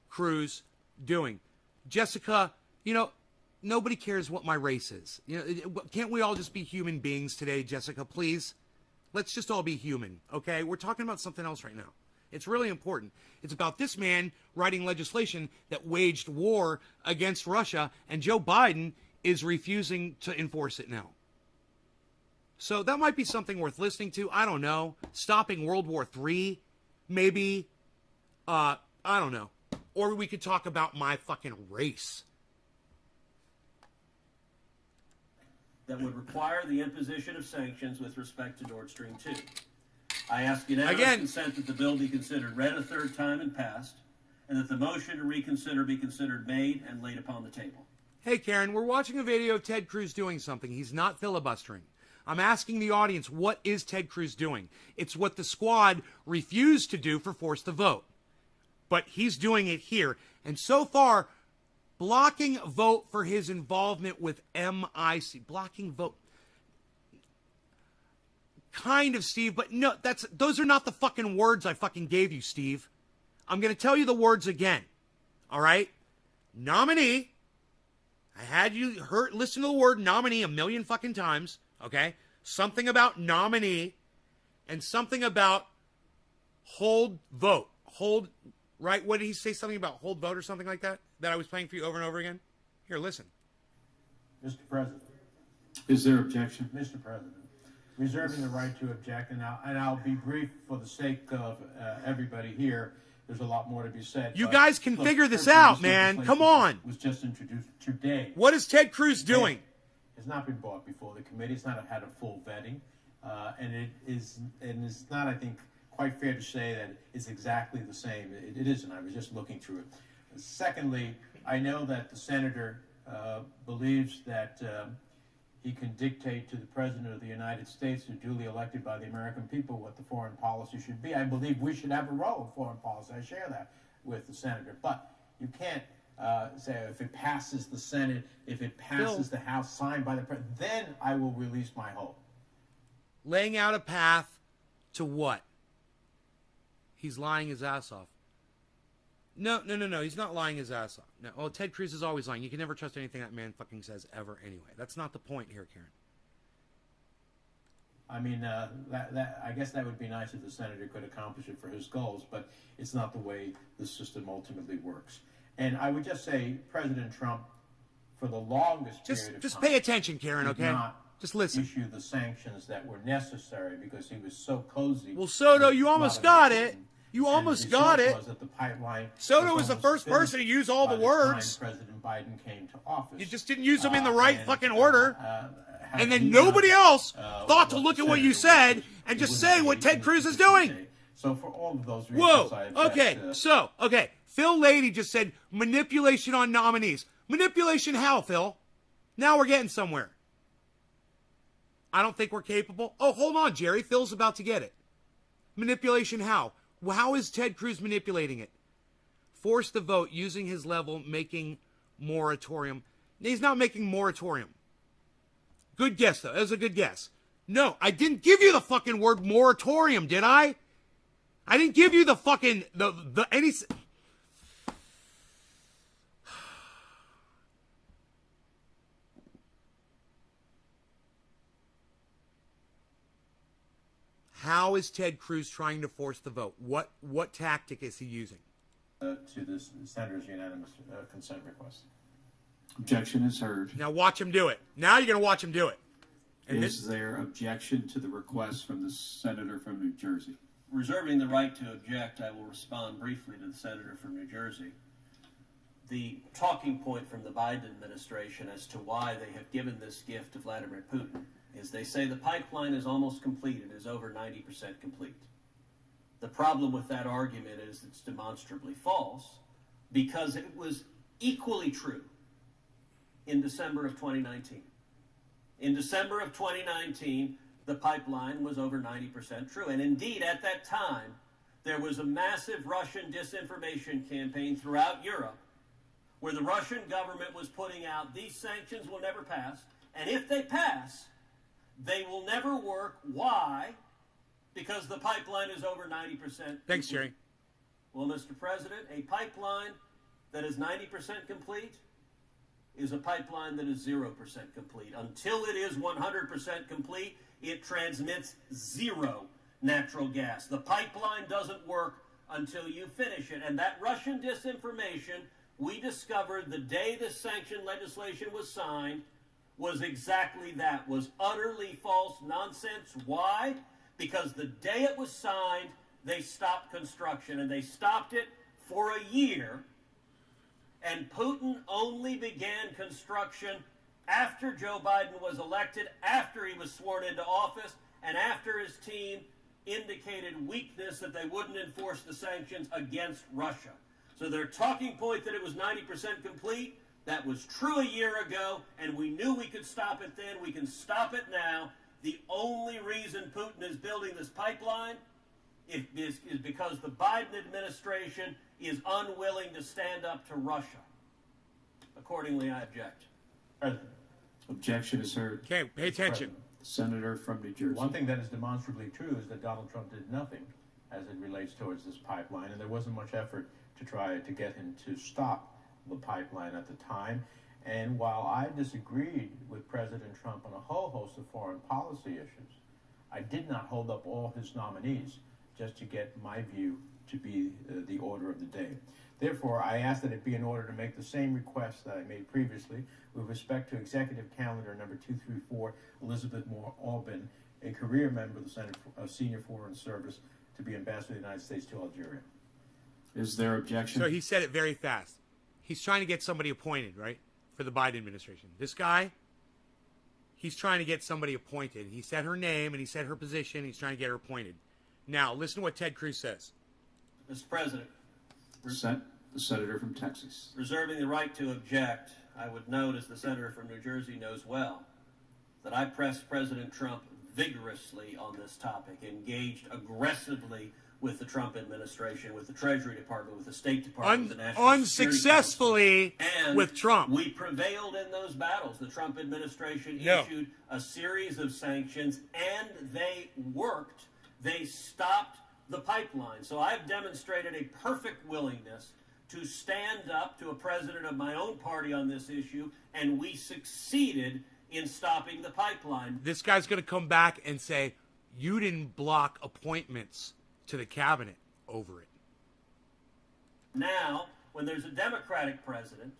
Cruz doing? Jessica, nobody cares what my race is. Can't we all just be human beings today, Jessica, please? Let's just all be human, okay? We're talking about something else right now. It's really important. It's about this man writing legislation that waged war against Russia, and Joe Biden is refusing to enforce it now. So that might be something worth listening to. I don't know. Stopping World War III, maybe. I don't know. Or we could talk about my fucking race. That would require the imposition of sanctions with respect to Nord Stream 2. I ask unanimous consent that the bill be considered read a third time and passed, and that the motion to reconsider be considered made and laid upon the table. Hey, Karen, we're watching a video of Ted Cruz doing something. He's not filibustering. I'm asking the audience, what is Ted Cruz doing? It's what the squad refused to do for Force the Vote. But he's doing it here. And so far, blocking vote for his involvement with MIC. Blocking vote. Kind of, Steve, but no, those are not the fucking words I fucking gave you, Steve. I'm going to tell you the words again. All right? Nominee. I had you listen to the word nominee a million fucking times. Okay? Something about nominee and something about hold vote. Hold, right? What did he say? Something about hold vote or something like that? That I was playing for you over and over again? Here, listen. Mr. President. Is there objection? Mr. President. Reserving the right to object, and I'll be brief for the sake of everybody here. There's a lot more to be said. You guys can figure this out, man. Come on. Was just introduced today. What is Ted Cruz doing? It's not been brought before the committee. It's not had a full vetting, and it's not, I think, quite fair to say that it's exactly the same. It isn't. I was just looking through it. Secondly, I know that the senator believes that he can dictate to the President of the United States, who's duly elected by the American people, what the foreign policy should be. I believe we should have a role in foreign policy. I share that with the senator. But you can't say if it passes the Senate, if it passes the House, signed by the President, then I will release my hope. Laying out a path to what? He's lying his ass off. No. He's not lying his ass off. No. Oh, Ted Cruz is always lying. You can never trust anything that man fucking says ever anyway. That's not the point here, Karen. I mean, I guess that would be nice if the senator could accomplish it for his goals, but it's not the way the system ultimately works. And I would just say President Trump, for the longest period of time... Just pay attention, Karen, okay? Just listen. Issue the sanctions that were necessary because he was so cozy. Well, Soto, you almost got it. You almost got it. Soto was the first person to use all the words. President Biden came to office. You just didn't use them in the right fucking order. And then nobody else thought to look at what you said and just say what Ted Cruz is doing. So for all of those reasons, Okay. Phil Lady just said manipulation on nominees. Manipulation how, Phil? Now we're getting somewhere. I don't think we're capable. Oh, hold on, Jerry. Phil's about to get it. Manipulation how? Well, how is Ted Cruz manipulating it? Force the vote using his level, making moratorium. He's not making moratorium. Good guess, though. That was a good guess. No, I didn't give you the fucking word moratorium, did I? I didn't give you the fucking, any... How is Ted Cruz trying to force the vote? What tactic is he using? To the senator's unanimous consent request. Objection is heard. Now watch him do it. Now you're going to watch him do it. And is there objection to the request from the senator from New Jersey? Reserving the right to object, I will respond briefly to the senator from New Jersey. The talking point from the Biden administration as to why they have given this gift to Vladimir Putin is they say the pipeline is almost complete. It is over 90% complete. The problem with that argument is it's demonstrably false because it was equally true in December of 2019. In December of 2019, the pipeline was over 90% true. And indeed, at that time, there was a massive Russian disinformation campaign throughout Europe where the Russian government was putting out these sanctions will never pass, and if they pass, they will never work. Why? Because the pipeline is over 90%. Thanks, Jerry. Well, Mr. President, a pipeline that is 90% complete is a pipeline that is 0% complete. Until it is 100% complete, it transmits zero natural gas. The pipeline doesn't work until you finish it. And that Russian disinformation we discovered the day this sanction legislation was signed was exactly that, was utterly false nonsense. Why? Because the day it was signed, they stopped construction, and they stopped it for a year, and Putin only began construction after Joe Biden was elected, after he was sworn into office, and after his team indicated weakness that they wouldn't enforce the sanctions against Russia. So their talking point that it was 90% complete, that was true a year ago, and we knew we could stop it then. We can stop it now. The only reason Putin is building this pipeline is because the Biden administration is unwilling to stand up to Russia. Accordingly, I object. President. Objection is heard. Okay, pay attention. Senator from New Jersey. One thing that is demonstrably true is that Donald Trump did nothing as it relates towards this pipeline, and there wasn't much effort to try to get him to stop the pipeline at the time. And while I disagreed with President Trump on a whole host of foreign policy issues, I did not hold up all his nominees just to get my view to be the order of the day. Therefore, I ask that it be in order to make the same request that I made previously with respect to Executive Calendar number 234, Elizabeth Moore Albin, a career member of the Senate Senior Foreign Service, to be Ambassador of the United States to Algeria. Is there objection? So he said it very fast. He's trying to get somebody appointed, right, for the Biden administration. This guy, he's trying to get somebody appointed. He said her name and he said her position. He's trying to get her appointed. Now, listen to what Ted Cruz says. Mr. President, The senator from Texas. reserving the right to object, I would note, as the senator from New Jersey knows well, that I pressed President Trump vigorously on this topic, engaged aggressively with the Trump administration, with the Treasury Department, with the State Department, with the National Unsuccessfully Security Council, with Trump. We prevailed in those battles. The Trump administration No. issued a series of sanctions, and they worked. They stopped the pipeline. So I've demonstrated a perfect willingness to stand up to a president of my own party on this issue, and we succeeded in stopping the pipeline. This guy's going to come back and say, you didn't block appointments to the cabinet over it. Now, when there's a Democratic president,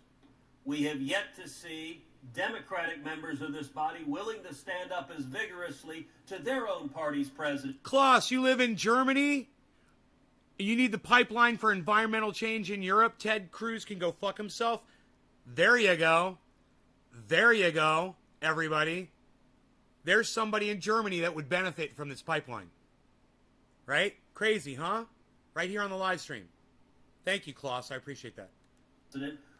we have yet to see Democratic members of this body willing to stand up as vigorously to their own party's president. Klaus, you live in Germany? You need the pipeline for environmental change in Europe? Ted Cruz can go fuck himself? There you go. There you go, everybody. There's somebody in Germany that would benefit from this pipeline. Right? Crazy, huh? Right here on the live stream. Thank you, Klaus. I appreciate that.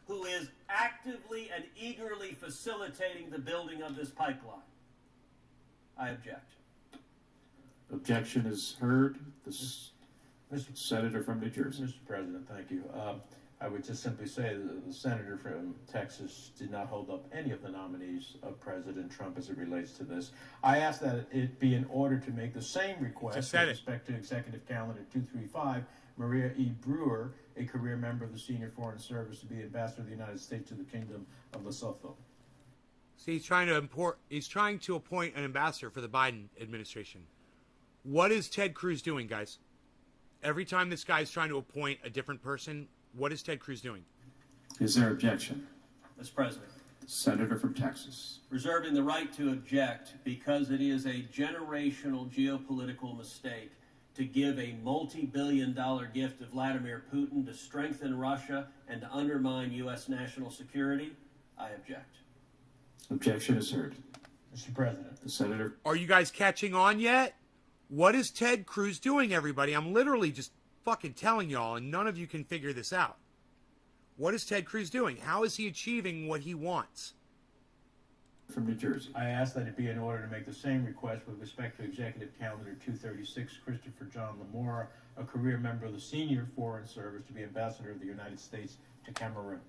Who is actively and eagerly facilitating the building of this pipeline. I object. Objection is heard. The senator from New Jersey. Mr. President, thank you. I would just simply say that the senator from Texas did not hold up any of the nominees of President Trump as it relates to this. I ask that it be in order to make the same request with respect to Executive Calendar 235, Maria E. Brewer, a career member of the Senior Foreign Service, to be Ambassador of the United States to the Kingdom of Lesotho. See, he's trying to appoint an ambassador for the Biden administration. What is Ted Cruz doing, guys? Every time this guy's trying to appoint a different person, what is Ted Cruz doing? Is there objection? Mr. President. The senator from Texas. Reserving the right to object because it is a generational geopolitical mistake to give a multi-billion-dollar gift to Vladimir Putin to strengthen Russia and to undermine U.S. national security. I object. Objection is heard. Mr. President. The senator. Are you guys catching on yet? What is Ted Cruz doing, everybody? I'm literally just fucking telling y'all, and none of you can figure this out. What is Ted Cruz doing? How is he achieving what he wants? From New Jersey. I ask that it be in order to make the same request with respect to Executive Calendar 236, Christopher John Lamora, a career member of the Senior Foreign Service, to be Ambassador of the United States to Cameroon.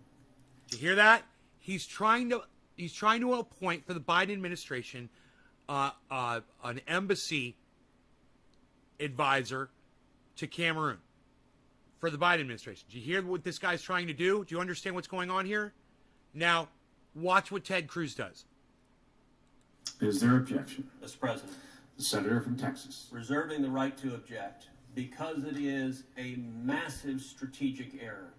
Do you hear that? He's trying to appoint for the Biden administration an embassy advisor to Cameroon for the Biden administration. Do you hear what this guy's trying to do? Do you understand what's going on here? Now, watch what Ted Cruz does. Is there objection? Mr. President. The senator from Texas. Reserving the right to object because it is a massive strategic error,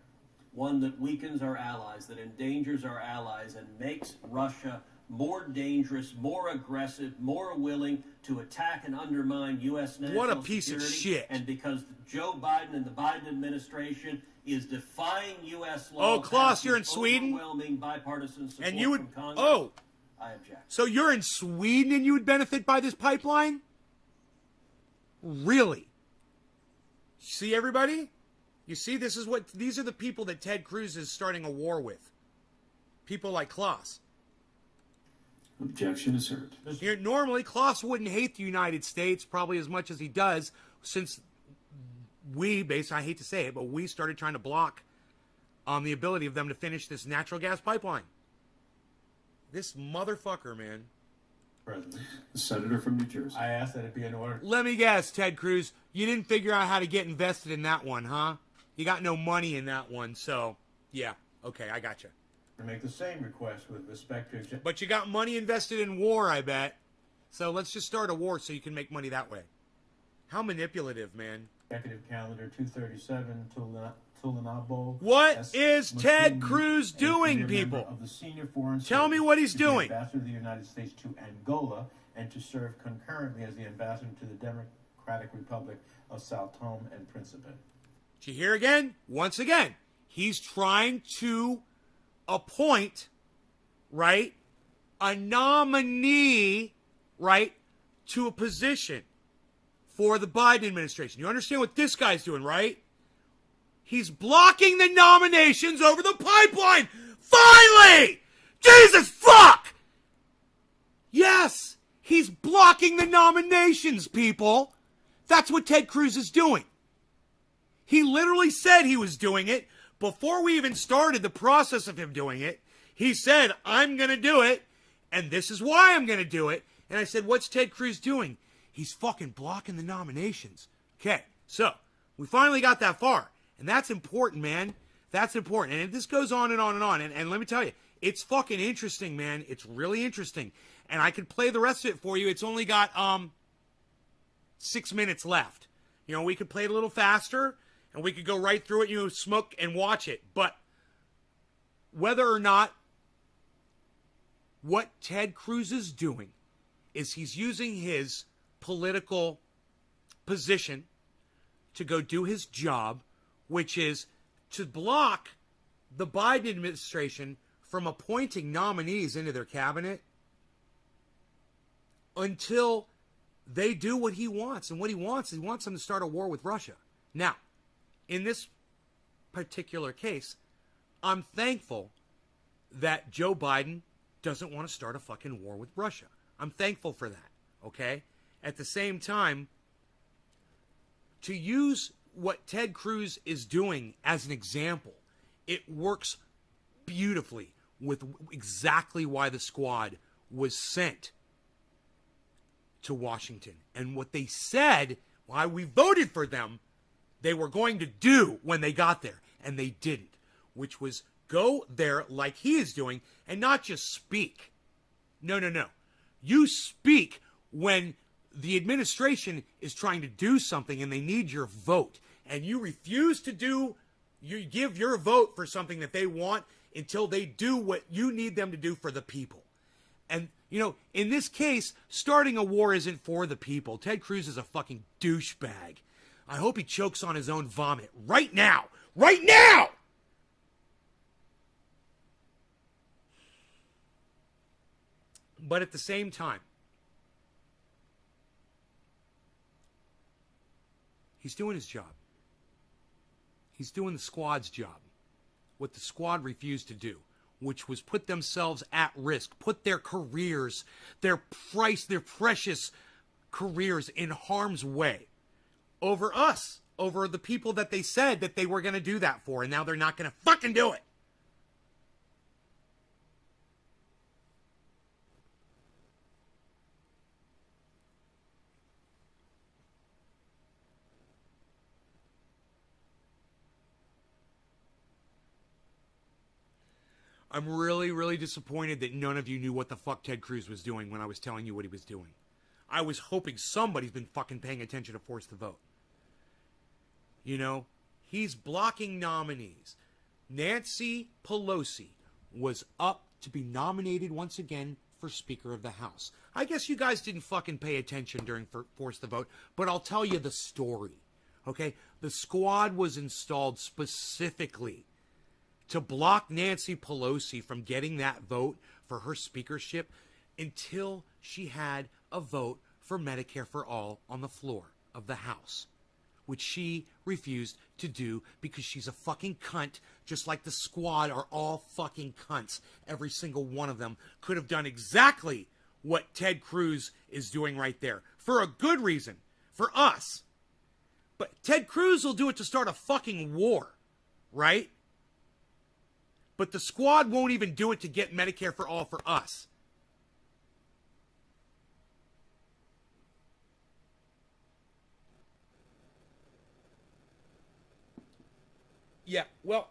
one that weakens our allies, that endangers our allies, and makes Russia more dangerous, more aggressive, more willing to attack and undermine U.S. national security. What a piece of shit. And because Joe Biden and the Biden administration is defying U.S. law. Oh, Klaus, you're in Sweden? Overwhelming bipartisan support And you would, from Congress. oh, I object. so you're in Sweden and you would benefit by this pipeline? Really? See, everybody? You see, these are the people that Ted Cruz is starting a war with. People like Klaus. Objection is heard. Here, normally, Klaus wouldn't hate the United States probably as much as he does since I hate to say it, but we started trying to block the ability of them to finish this natural gas pipeline. This motherfucker, man. President. The senator from New Jersey. I asked that it be in order. Let me guess, Ted Cruz, you didn't figure out how to get invested in that one, huh? You got no money in that one, so yeah, okay, I got you. To make the same request with respect to But you got money invested in war, I bet. So let's just start a war so you can make money that way. How manipulative, man. Executive Calendar 237 Tulanabo. What is Ted Cruz doing, people? Of the senior foreign Tell me what he's doing. Ambassador of the United States to Angola and to serve concurrently as the ambassador to the Democratic Republic of Sao Tome and Principe. Did you hear again? Once again, he's trying to appoint, right, a nominee, right, to a position for the Biden administration. You understand what this guy's doing, right? He's blocking the nominations over the pipeline. Finally! Jesus fuck! Yes, he's blocking the nominations, people. That's what Ted Cruz is doing. He literally said he was doing it before we even started the process of him doing it. He said, I'm going to do it, and this is why I'm going to do it. And I said, what's Ted Cruz doing? He's fucking blocking the nominations. Okay, so we finally got that far. And that's important, man. That's important. And this goes on and on and on. And let me tell you, it's fucking interesting, man. It's really interesting. And I could play the rest of it for you. It's only got 6 minutes left. You know, we could play it a little faster, and we could go right through it, you know, smoke and watch it. But whether or not what Ted Cruz is doing is he's using his political position to go do his job, which is to block the Biden administration from appointing nominees into their cabinet until they do what he wants. And what he wants them to start a war with Russia. Now, in this particular case, I'm thankful that Joe Biden doesn't want to start a fucking war with Russia. I'm thankful for that, okay? At the same time, to use what Ted Cruz is doing as an example, it works beautifully with exactly why the squad was sent to Washington. And what they said, why we voted for them, they were going to do when they got there. And they didn't. Which was go there like he is doing and not just speak. No. You speak when the administration is trying to do something and they need your vote. And you refuse to you give your vote for something that they want until they do what you need them to do for the people. And, you know, in this case, starting a war isn't for the people. Ted Cruz is a fucking douchebag. I hope he chokes on his own vomit right now. Right now! But at the same time, he's doing his job. He's doing the squad's job. What the squad refused to do, which was put themselves at risk, put their careers, their precious careers in harm's way over us, over the people that they said that they were going to do that for, and now they're not going to fucking do it. I'm really, really disappointed that none of you knew what the fuck Ted Cruz was doing when I was telling you what he was doing. I was hoping somebody's been fucking paying attention to Force the Vote. You know, he's blocking nominees. Nancy Pelosi was up to be nominated once again for Speaker of the House. I guess you guys didn't fucking pay attention during Force the Vote, but I'll tell you the story. Okay? The squad was installed specifically to block Nancy Pelosi from getting that vote for her speakership until she had a vote for Medicare for All on the floor of the House, which she refused to do because she's a fucking cunt, just like the squad are all fucking cunts. Every single one of them could have done exactly what Ted Cruz is doing right there, for a good reason, for us. But Ted Cruz will do it to start a fucking war, right? But the squad won't even do it to get Medicare for All for us. Yeah, well,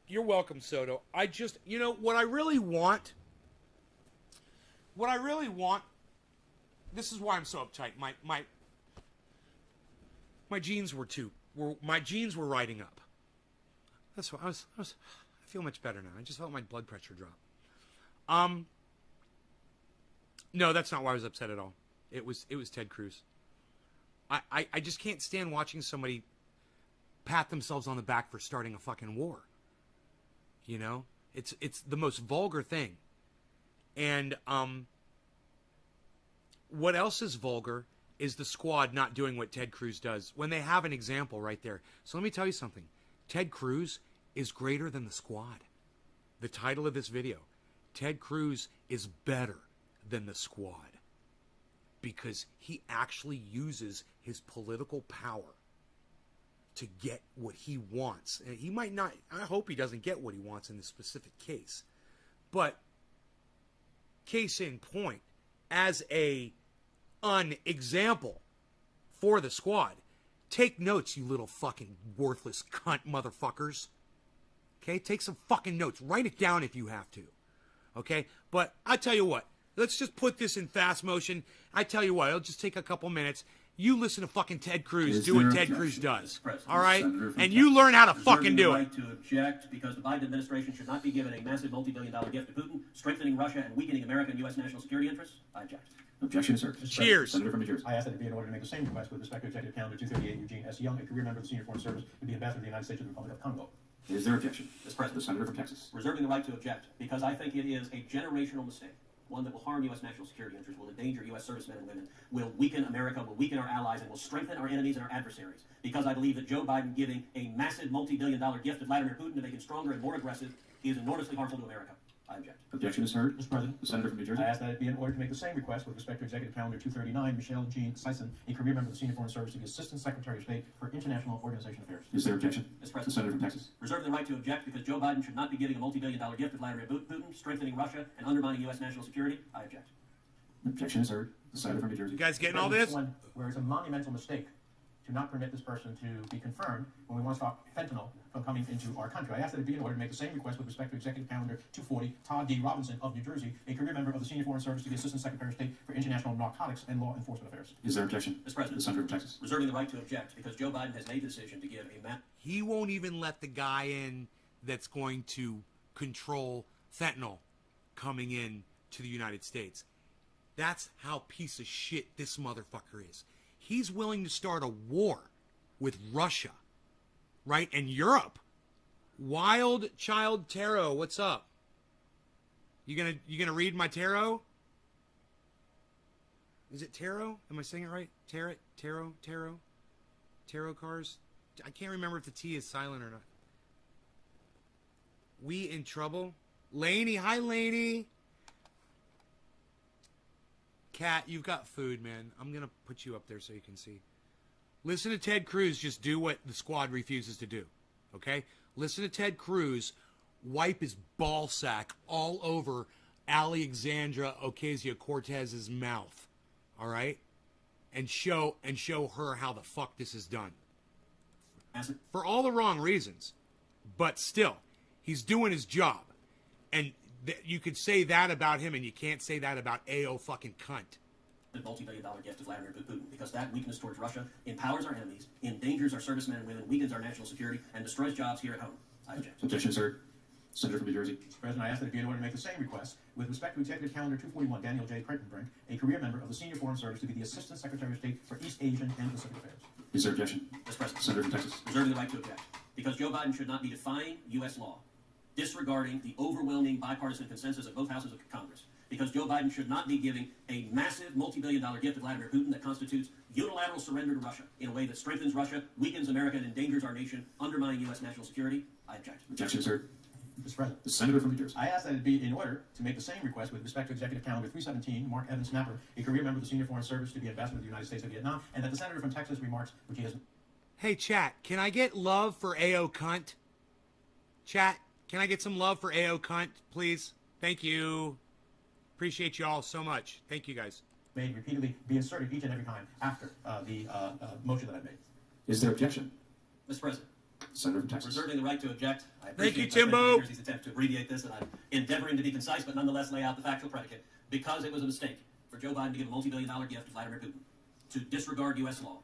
you're welcome, Soto. I just, what I really want, this is why I'm so uptight. My genes were riding up. That's why I feel much better now. I just felt my blood pressure drop. No, that's not why I was upset at all. It was Ted Cruz. I just can't stand watching somebody pat themselves on the back for starting a fucking war. It's the most vulgar thing. And what else is vulgar is the squad not doing what Ted Cruz does when they have an example right there. So let me tell you something. Ted Cruz is greater than the squad. The title of this video, Ted Cruz is better than the squad because he actually uses his political power to get what he wants. And he might not, I hope he doesn't get what he wants in this specific case. But case in point, as an example for the squad, take notes, you little fucking worthless cunt motherfuckers. Okay, take some fucking notes. Write it down if you have to. Okay, but I tell you what, let's just put this in fast motion. I tell you what, it'll just take a couple minutes. You listen to fucking Ted Cruz do what Ted Cruz does. All right? And you learn how to fucking do it. Reserving the right to object because the Biden administration should not be given a massive multi-billion-dollar gift to Putin, strengthening Russia and weakening American and U.S. national security interests. I object. Objection is heard. Cheers. Senator from New Jersey. I ask that it be in order to make the same request with respect to Executive Calendar 238, Eugene S. Young, a career member of the Senior Foreign Service, to be Ambassador of the United States to the Republic of Congo. Is there objection? Mr. President. The Senator from Texas. Reserving the right to object because I think it is a generational mistake, one that will harm U.S. national security interests, will endanger U.S. servicemen and women, will weaken America, will weaken our allies, and will strengthen our enemies and our adversaries. Because I believe that Joe Biden giving a massive multi-billion-dollar gift to Vladimir Putin to make him stronger and more aggressive is enormously harmful to America. I object. Objection is heard. Mr. President. The Senator from New Jersey. I ask that it be in order to make the same request with respect to Executive Calendar 239, Michelle Jean Sison, a career member of the Senior Foreign Service, to be Assistant Secretary of State for International Organization Affairs. Is there objection? Mr. The President. Senator from Texas. Reserving the right to object because Joe Biden should not be giving a multi-billion-dollar gift to Vladimir Putin, strengthening Russia and undermining U.S. national security. I object. Objection is heard. The Senator from New Jersey. You guys getting all this? Where it's a monumental mistake to not permit this person to be confirmed when we want to stop fentanyl from coming into our country. I ask that it be in order to make the same request with respect to Executive Calendar 240, Todd D. Robinson of New Jersey, a career member of the Senior Foreign Service, to be Assistant Secretary of State for International Narcotics and Law Enforcement Affairs. Is there objection? Mr. President. The Senator from Texas. Reserving the right to object because Joe Biden has made the decision to give a map. He won't even let the guy in that's going to control fentanyl coming in to the United States. That's how piece of shit this motherfucker is. He's willing to start a war with Russia, right? And Europe. Wild Child Tarot, what's up? You gonna read my tarot? Is it tarot? Am I saying it right? Tarot cards? I can't remember if the T is silent or not. We in trouble? Laney, hi Laney. Kat, you've got food, man. I'm gonna put you up there so you can see. Listen to Ted Cruz just do what the squad refuses to do, okay? Listen to Ted Cruz wipe his ball sack all over Alexandra Ocasio-Cortez's mouth, all right? And show her how the fuck this is done. For all the wrong reasons, but still, he's doing his job. And you could say that about him, and you can't say that about A.O. fucking cunt. Multi-billion-dollar gift to Vladimir Putin because that weakness towards Russia empowers our enemies, endangers our servicemen and women, weakens our national security, and destroys jobs here at home. I object. Objection is heard. Senator from New Jersey. Mr. President, I ask that it be in order to make the same request with respect to Executive Calendar 241, Daniel J. Creighton-Brink, a career member of the Senior Foreign Service, to be the Assistant Secretary of State for East Asian and Pacific Affairs. Is there objection? Mr. President. Senator from Texas. Reserving the right to object because Joe Biden should not be defying U.S. law, disregarding the overwhelming bipartisan consensus of both houses of Congress. Because Joe Biden should not be giving a massive multi-billion-dollar gift to Vladimir Putin that constitutes unilateral surrender to Russia in a way that strengthens Russia, weakens America, and endangers our nation, undermining U.S. national security. I object. Objection is heard. Mr. President. The Senator from New Jersey. I ask that it be in order to make the same request with respect to Executive Calendar 317, Mark Evan Snapper, a career member of the Senior Foreign Service, to be Ambassador of the United States to Vietnam, and that the Senator from Texas remarks, which he has... Hey, chat, can I get love for A.O. cunt? Chat, can I get some love for A.O. cunt, please? Thank you. Appreciate you all so much. Thank you, guys. ...made repeatedly be inserted each and every time after the motion that I made. Is there objection? Mr. President. Senator from Texas. Reserving the right to object. I Thank you, appreciate my friend Timbo. New Jersey's attempt to abbreviate this, and I'm endeavoring to be concise, but nonetheless lay out the factual predicate. Because it was a mistake for Joe Biden to give a multi-billion-dollar gift to Vladimir Putin, to disregard U.S. law,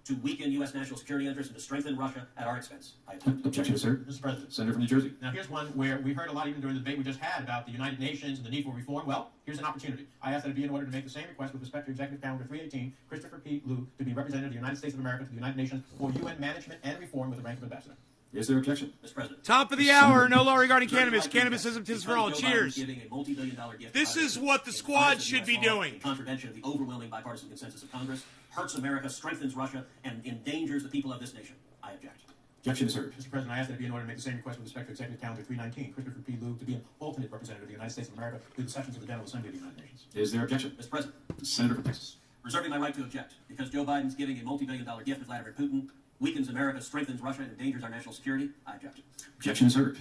to weaken U.S. national security interests, and to strengthen Russia at our expense. I object. Objection is heard. Mr. President. Senator from New Jersey. Now, here's one where we heard a lot even during the debate we just had about the United Nations and the need for reform. Well, here's an opportunity. I ask that it be in order to make the same request with respect to Executive Calendar 318, Christopher P. Liu, to be representative of the United States of America to the United Nations for UN management and reform with the rank of ambassador. Is there objection? Mr. President. Top of the hour, no law regarding cannabis. Reserving Cannabis the right isn't to for all. because Joe Biden Cheers. giving a multi-billion-dollar gift This to is Vladimir what the Putin in squad violation of should be US law, doing. in contravention of the overwhelming bipartisan consensus of Congress, hurts America, strengthens Russia, and endangers the people of this nation. I object. Objection is heard. Mr. President, I ask that it be in order to make the same request with respect to Executive Calendar 319, Christopher P. Liu, to be an alternate representative of the United States of America through the sessions of the General Assembly of the United Nations. Is there objection? Mr. President. Senator from Texas. Reserving my right to object because Joe Biden's giving a multi-billion-dollar gift to Vladimir Putin weakens America, strengthens Russia, and endangers our national security. I object. Objection is heard.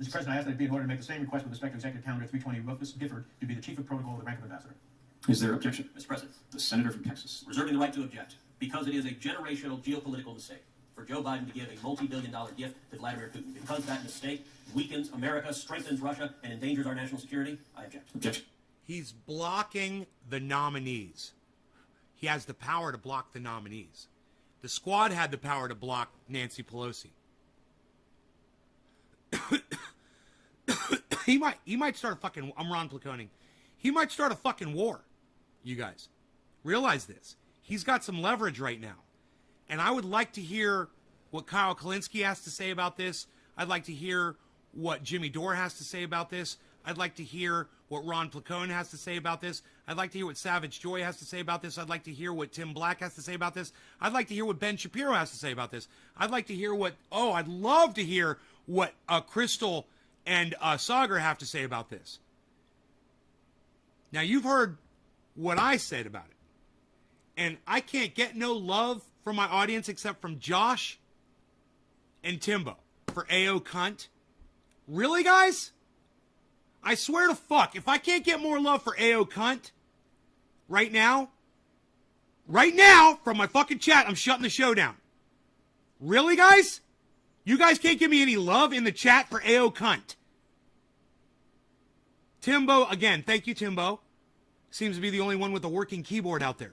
Mr. President, I ask that it be in order to make the same request with respect to Executive Calendar 320, Rufus Gifford, to be the Chief of Protocol of the rank of ambassador. Is there objection? Mr. President. The Senator from Texas. Reserving the right to object because it is a generational geopolitical mistake for Joe Biden to give a multi-billion-dollar gift to Vladimir Putin. Because that mistake weakens America, strengthens Russia, and endangers our national security, I object. Objection. He's blocking the nominees. He has the power to block the nominees. The squad had the power to block Nancy Pelosi. He might start a fucking, I'm Ron Placone. He might start a fucking war. You guys realize this. He's got some leverage right now. And I would like to hear what Kyle Kalinske has to say about this. I'd like to hear what Jimmy Dore has to say about this. I'd like to hear what Ron Placone has to say about this. I'd like to hear what Savage Joy has to say about this. I'd like to hear what Tim Black has to say about this. I'd like to hear what Ben Shapiro has to say about this. I'd like to hear I'd love to hear what Crystal and Sagar have to say about this. Now, you've heard what I said about it. And I can't get no love from my audience except from Josh and Timbo for AO cunt. Really, guys? I swear to fuck, if I can't get more love for AO cunt right now, from my fucking chat, I'm shutting the show down. Really, guys? You guys can't give me any love in the chat for AO cunt. Timbo, again, thank you, Timbo. Seems to be the only one with a working keyboard out there.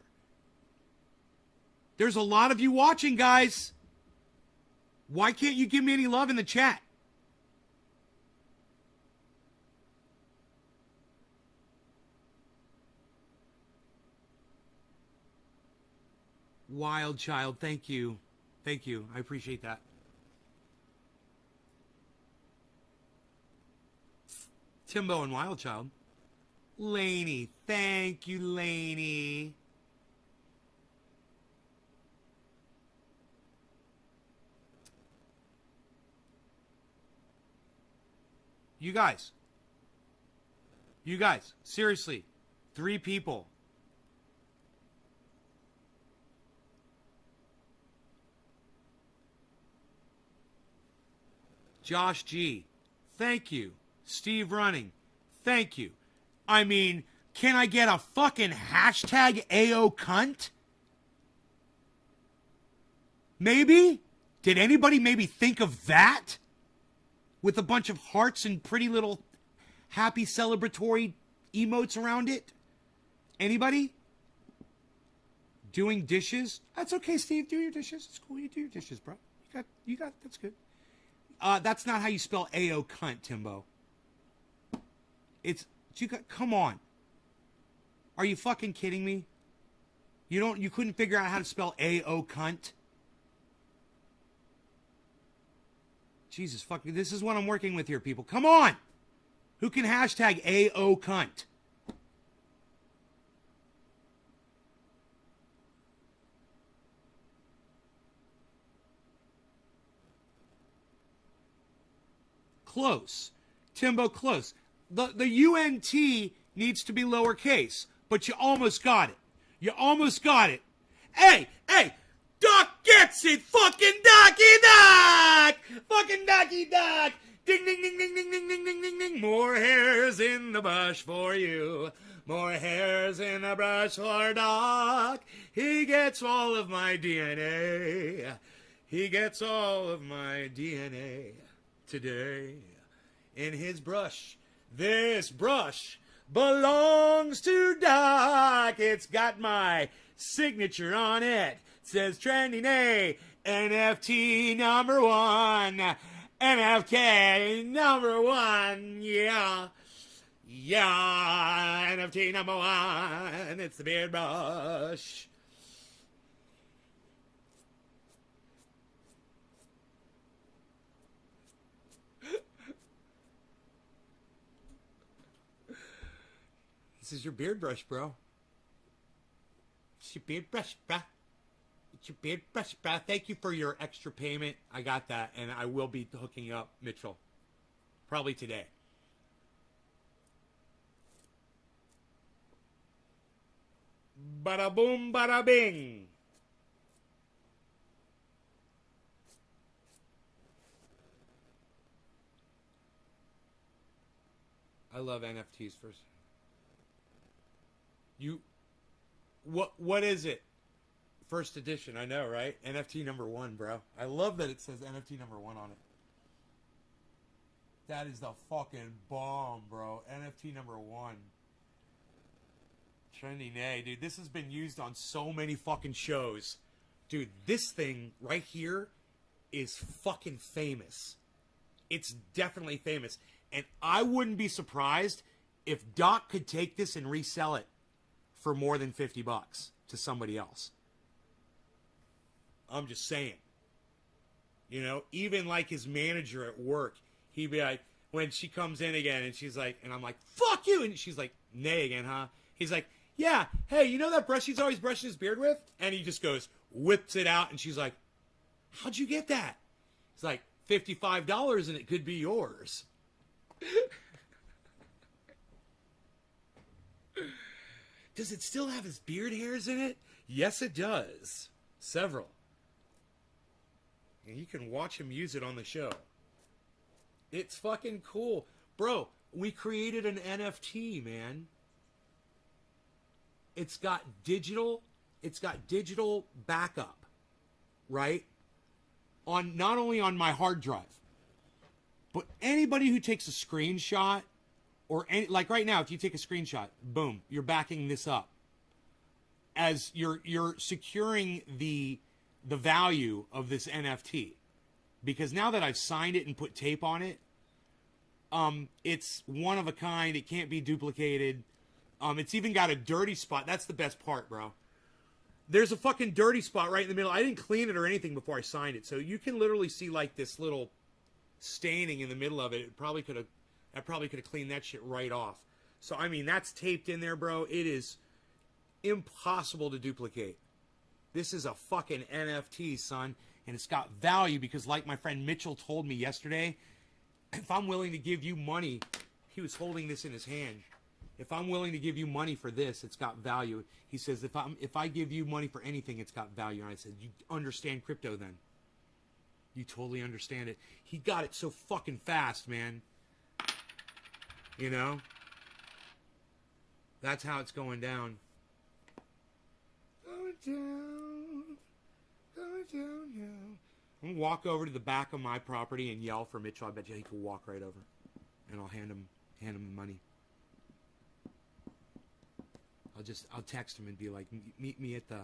There's a lot of you watching, guys. Why can't you give me any love in the chat? Wild Child, thank you. Thank you. I appreciate that. Timbo and Wild Child. Laney, thank you, Laney. You guys, seriously, 3 people. Josh G, thank you. Steve Running, thank you. I mean, can I get a fucking hashtag AO cunt? Maybe? Did anybody maybe think of that? With a bunch of hearts and pretty little happy celebratory emotes around it? Anybody? Doing dishes? That's okay, Steve. Do your dishes. It's cool. You do your dishes, bro. You got, that's good. That's not how you spell AO cunt, Timbo. Come on. Are you fucking kidding me? You couldn't figure out how to spell AO cunt? Jesus fucking, this is what I'm working with here, people. Come on! Who can hashtag AO cunt? Close. Timbo, close. The UNT needs to be lowercase, but you almost got it. You almost got it. Hey! Doc gets it! Fucking Docky Doc! Fucking Docky Doc! Ding, ding, ding, ding, ding, ding, ding, ding, ding, ding. More hairs in the brush for you. More hairs in the brush for Doc. He gets all of my DNA. He gets all of my DNA today in his brush. This brush belongs to Doc. It's got my signature on it. It says Trending A, NFT number one. NFK number one, yeah. Yeah, NFT number one. It's the beard brush. This is your beard brush, bro. It's your beard brush, bro. It's your beard brush, bro. Thank you for your extra payment. I got that, and I will be hooking up Mitchell. Probably today. Bada boom, bada bing. I love NFTs first. What is it? First edition, I know, right? NFT number one, bro. I love that it says NFT number one on it. That is the fucking bomb, bro. NFT number one. Trending A, dude. This has been used on so many fucking shows. Dude, this thing right here is fucking famous. It's definitely famous. And I wouldn't be surprised if Doc could take this and resell it for more than $50 to somebody else. I'm just saying. You know, even like his manager at work, he'd be like, when she comes in again and she's like, and I'm like, fuck you. And she's like, nay again, huh? He's like, yeah, hey, you know that brush he's always brushing his beard with? And he just goes, whips it out. And she's like, how'd you get that? It's like, $55 and it could be yours. Does it still have his beard hairs in it? Yes, it does. Several. And you can watch him use it on the show. It's fucking cool. Bro, we created an NFT, man. It's got digital backup, right? On not only on my hard drive, but anybody who takes a screenshot or any, like right now, if you take a screenshot, boom, you're backing this up. As you're securing the value of this NFT. Because now that I've signed it and put tape on it, it's one of a kind. It can't be duplicated. It's even got a dirty spot. That's the best part, bro. There's a fucking dirty spot right in the middle. I didn't clean it or anything before I signed it. So you can literally see like this little staining in the middle of it. I probably could have cleaned that shit right off. So, I mean, that's taped in there, bro. It is impossible to duplicate. This is a fucking NFT, son. And it's got value because, like my friend Mitchell told me yesterday, if I'm willing to give you money, he was holding this in his hand. If I'm willing to give you money for this, it's got value. He says, if I give you money for anything, it's got value. And I said, you understand crypto then? You totally understand it. He got it so fucking fast, man. You know? That's how it's going down. Going down. Going down, yeah. I'm gonna walk over to the back of my property and yell for Mitchell. I bet you he could walk right over. And I'll hand him the money. I'll text him and be like, meet me at the,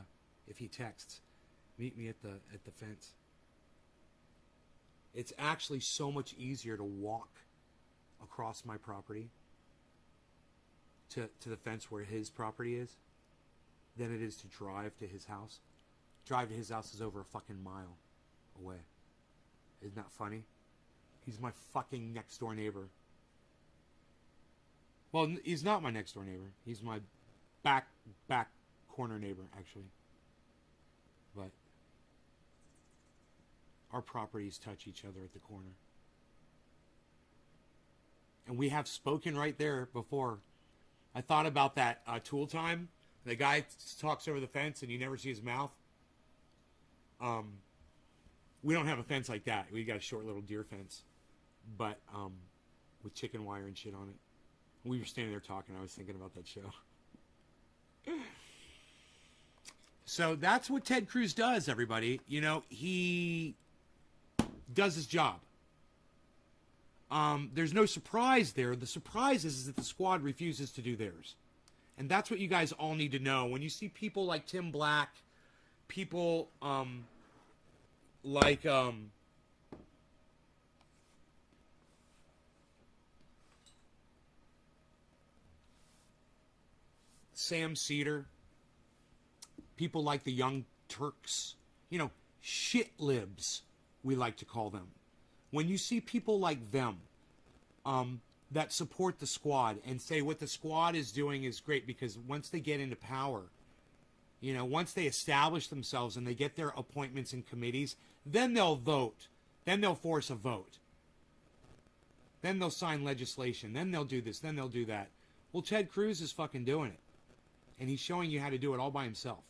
if he texts, meet me at the fence. It's actually so much easier to walk across my property to the fence where his property is than it is to drive to his house. Drive to his house is over a fucking mile away. Isn't that funny? He's my fucking next door neighbor. Well, he's not my next door neighbor. He's my back corner neighbor, actually. But our properties touch each other at the corner. And we have spoken right there before. I thought about that tool time. The guy talks over the fence and you never see his mouth. We don't have a fence like that. We got a short little deer fence. But with chicken wire and shit on it. We were standing there talking. I was thinking about that show. So that's what Ted Cruz does, everybody. You know, he does his job. There's no surprise there. The surprise is that the squad refuses to do theirs. And that's what you guys all need to know. When you see people like Tim Black, people like Sam Cedar, people like the Young Turks, you know, shit libs, we like to call them. When you see people like them that support the squad and say what the squad is doing is great, because once they get into power, you know, once they establish themselves and they get their appointments in committees, then they'll vote. Then they'll force a vote. Then they'll sign legislation. Then they'll do this. Then they'll do that. Well, Ted Cruz is fucking doing it. And he's showing you how to do it all by himself.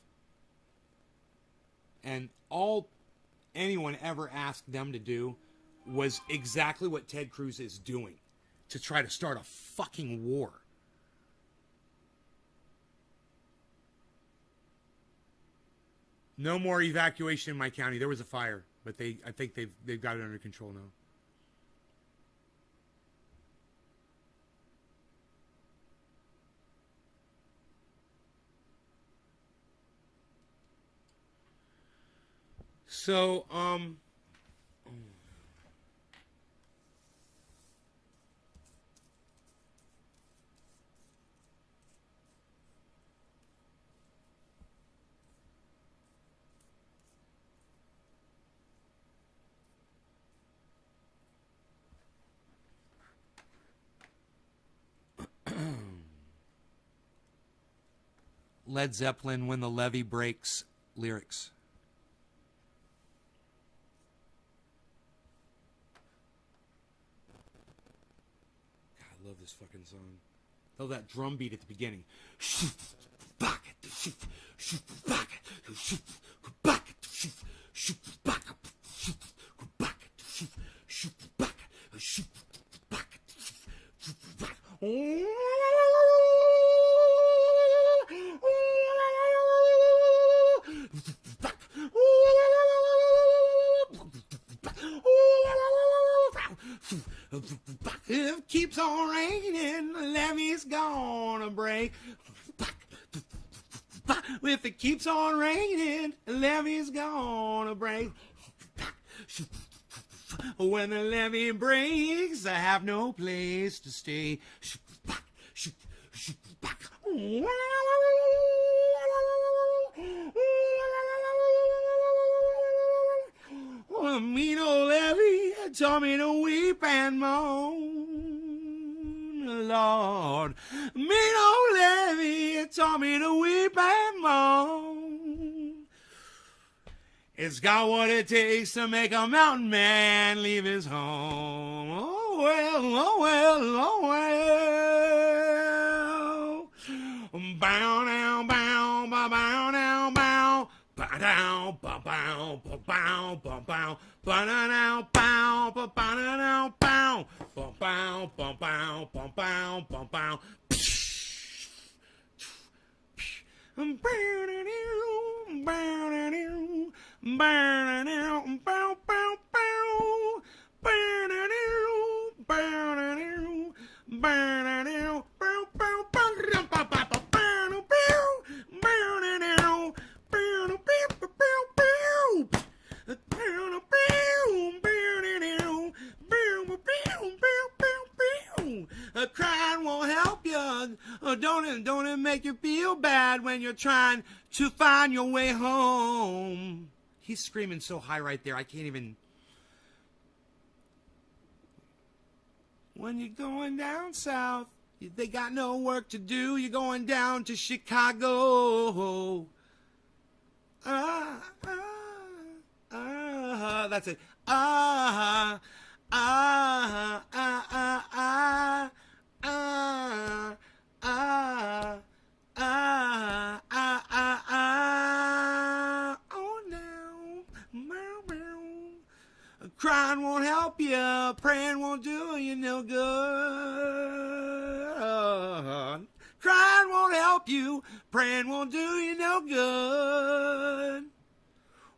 And all anyone ever asked them to do was exactly what Ted Cruz is doing, to try to start a fucking war. No more evacuation in my county. There was a fire, but I think they've got it under control now. So, Led Zeppelin, When the Levee Breaks lyrics. God, I love this fucking song. Love that drum beat at the beginning. If it keeps on raining, the levee's gonna break. If it keeps on raining, the levee's gonna break. When the levee breaks, I have no place to stay. Well, the mean old levee taught me to weep and moan, Lord. Mean old levee taught me to weep and moan. It's got what it takes to make a mountain man leave his home. Oh well, oh well, oh well. Bow down, bow, bow, bow down, bow. Bow down, bow, bow, bow, bow, bow, bow. Bow down, bow, bow, bow down, bow. Bow, bow, bow, bow, bow, bow, bow, bow. Crying won't help you. Don't it make you feel bad when you're trying to find your way home? He's screaming so high right there, I can't even. When you're going down south, they got no work to do. You're going down to Chicago. That's it. Oh no, crying won't help you, praying won't do you no good. Crying won't help help you. Praying won't do you no good.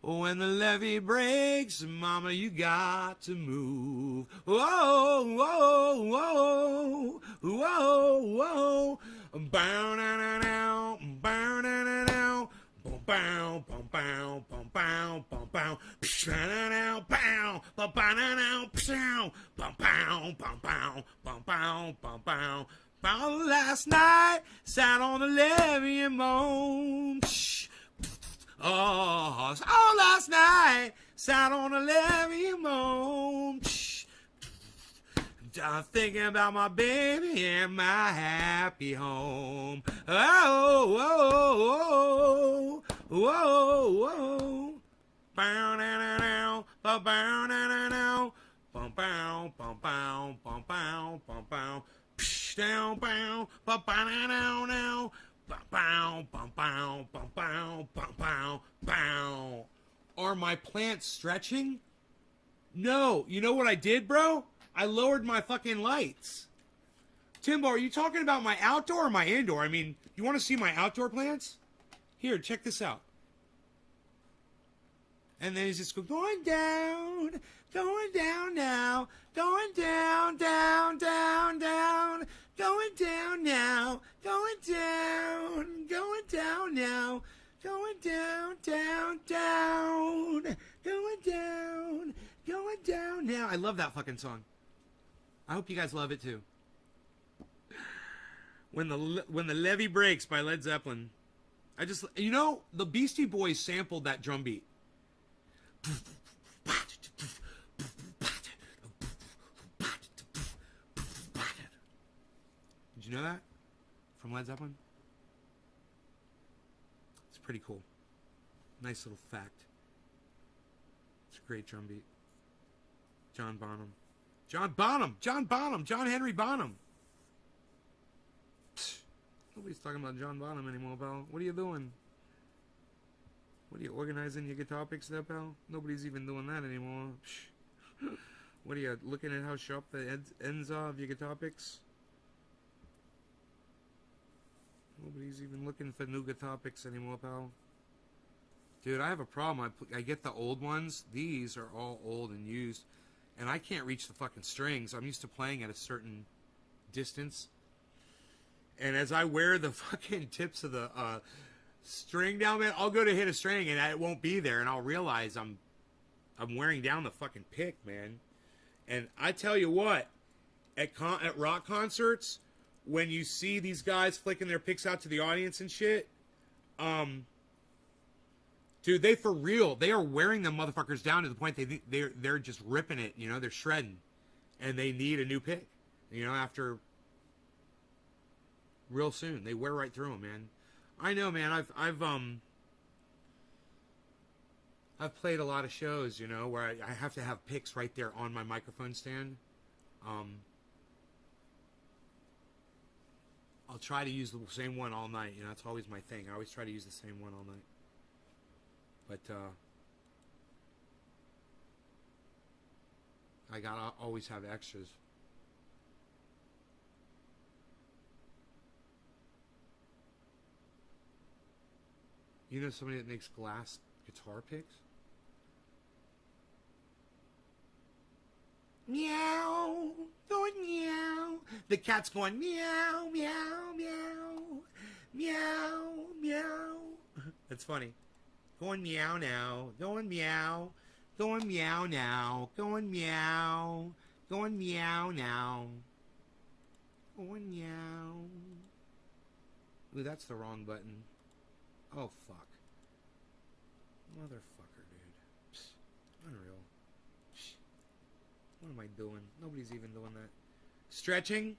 When the levee breaks, mama, you got to move. Whoa, whoa, whoa, whoa, whoa. Bow, na, na, na, bow, na, na, na. Bow, bow, bow, bow, bow, bow, bow. Psh, na, na, na, bow, bow, bow, na, na, psh, bow, bow, bow, bow, bow, bow, bow, bow. Bow. Last night, sat on the levee and moaned. Psh. Oh, last night, sat on a levee and moaned. I'm thinking about my baby and my happy home. Oh, whoa, whoa, whoa. Bow, na, na, na, bow, bow, na, na, na. Bum, bow, bum, bow, bum, bow, bum, bow. Psh, down, bow, bow, bow, now, now, now. Bow, bow, bow, bow, bow, bow, bow, bow, bow. Are my plants stretching? No. You know what I did, bro? I lowered my fucking lights. Timbo, are you talking about my outdoor or my indoor? I mean, you want to see my outdoor plants? Here, check this out. And then he's just going down now, going down, down, down, down, going down now, going down now, going down, down, down, going down now. I love that fucking song. I hope you guys love it too. When the Levee Breaks by Led Zeppelin. The Beastie Boys sampled that drum beat. Did you know that? From Led Zeppelin? It's pretty cool. Nice little fact. It's a great drum beat. John Henry Bonham. Psst. Nobody's talking about John Bonham anymore, pal. What are you doing? What are you organizing your guitar picks there, pal? Nobody's even doing that anymore. Psh. What are you looking at how sharp the ends are of your guitar picks? Nobody's even looking for new guitar picks anymore, pal. Dude, I have a problem. I get the old ones. These are all old and used. And I can't reach the fucking strings. I'm used to playing at a certain distance. And as I wear the fucking tips of the string down, man, I'll go to hit a string and it won't be there. And I'll realize I'm wearing down the fucking pick, man. And I tell you what, at rock concerts, when you see these guys flicking their picks out to the audience and shit, dude, they for real, they are wearing them motherfuckers down to the point they're just ripping it, you know, they're shredding, and they need a new pick, you know, after real soon. They wear right through them, man. I know, man. I've played a lot of shows, you know, where I have to have picks right there on my microphone stand. I'll try to use the same one all night. You know, that's always my thing. I always try to use the same one all night. But I gotta always have extras. You know somebody that makes glass guitar picks? Meow, going meow. The cat's going meow, meow, meow, meow, meow. That's funny. Going meow now, going meow, going meow now, going meow, going meow now, going meow. Ooh, that's the wrong button. Oh, fuck. Motherfucker, dude. Psst. Unreal. Psst. What am I doing? Nobody's even doing that. Stretching?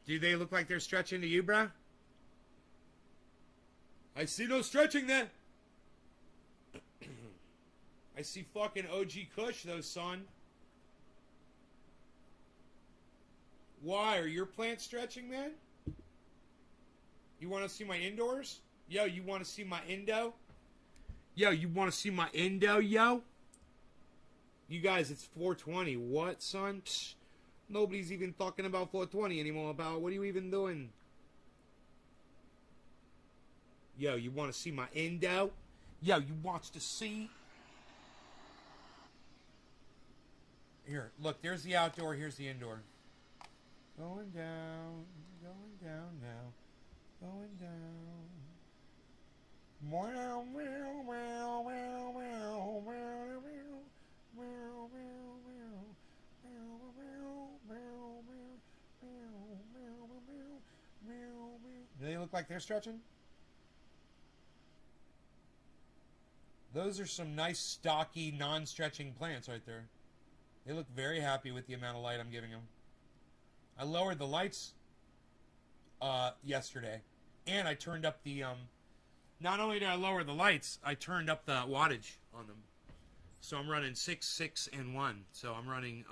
Do they look like they're stretching to you, bruh? I see no stretching then. I see fucking OG Kush, though, son. Why? Are your plants stretching, man? You want to see my indoors? Yo, you want to see my indo? Yo, you want to see my indo, yo? You guys, it's 420. What, son? Psh, nobody's even talking about 420 anymore. About what are you even doing? Yo, you want to see my endo? Yo, you wants to see? Here, look, there's the outdoor, here's the indoor. Going down now. Going down. Meow, meow, meow, meow, meow, meow, meow, meow, do they look like they're stretching? Those are some nice, stocky, non-stretching plants right there. They look very happy with the amount of light I'm giving them. I lowered the lights yesterday, and I turned up the not only did I lower the lights, I turned up the wattage on them. So I'm running 6, 6, and 1. So I'm running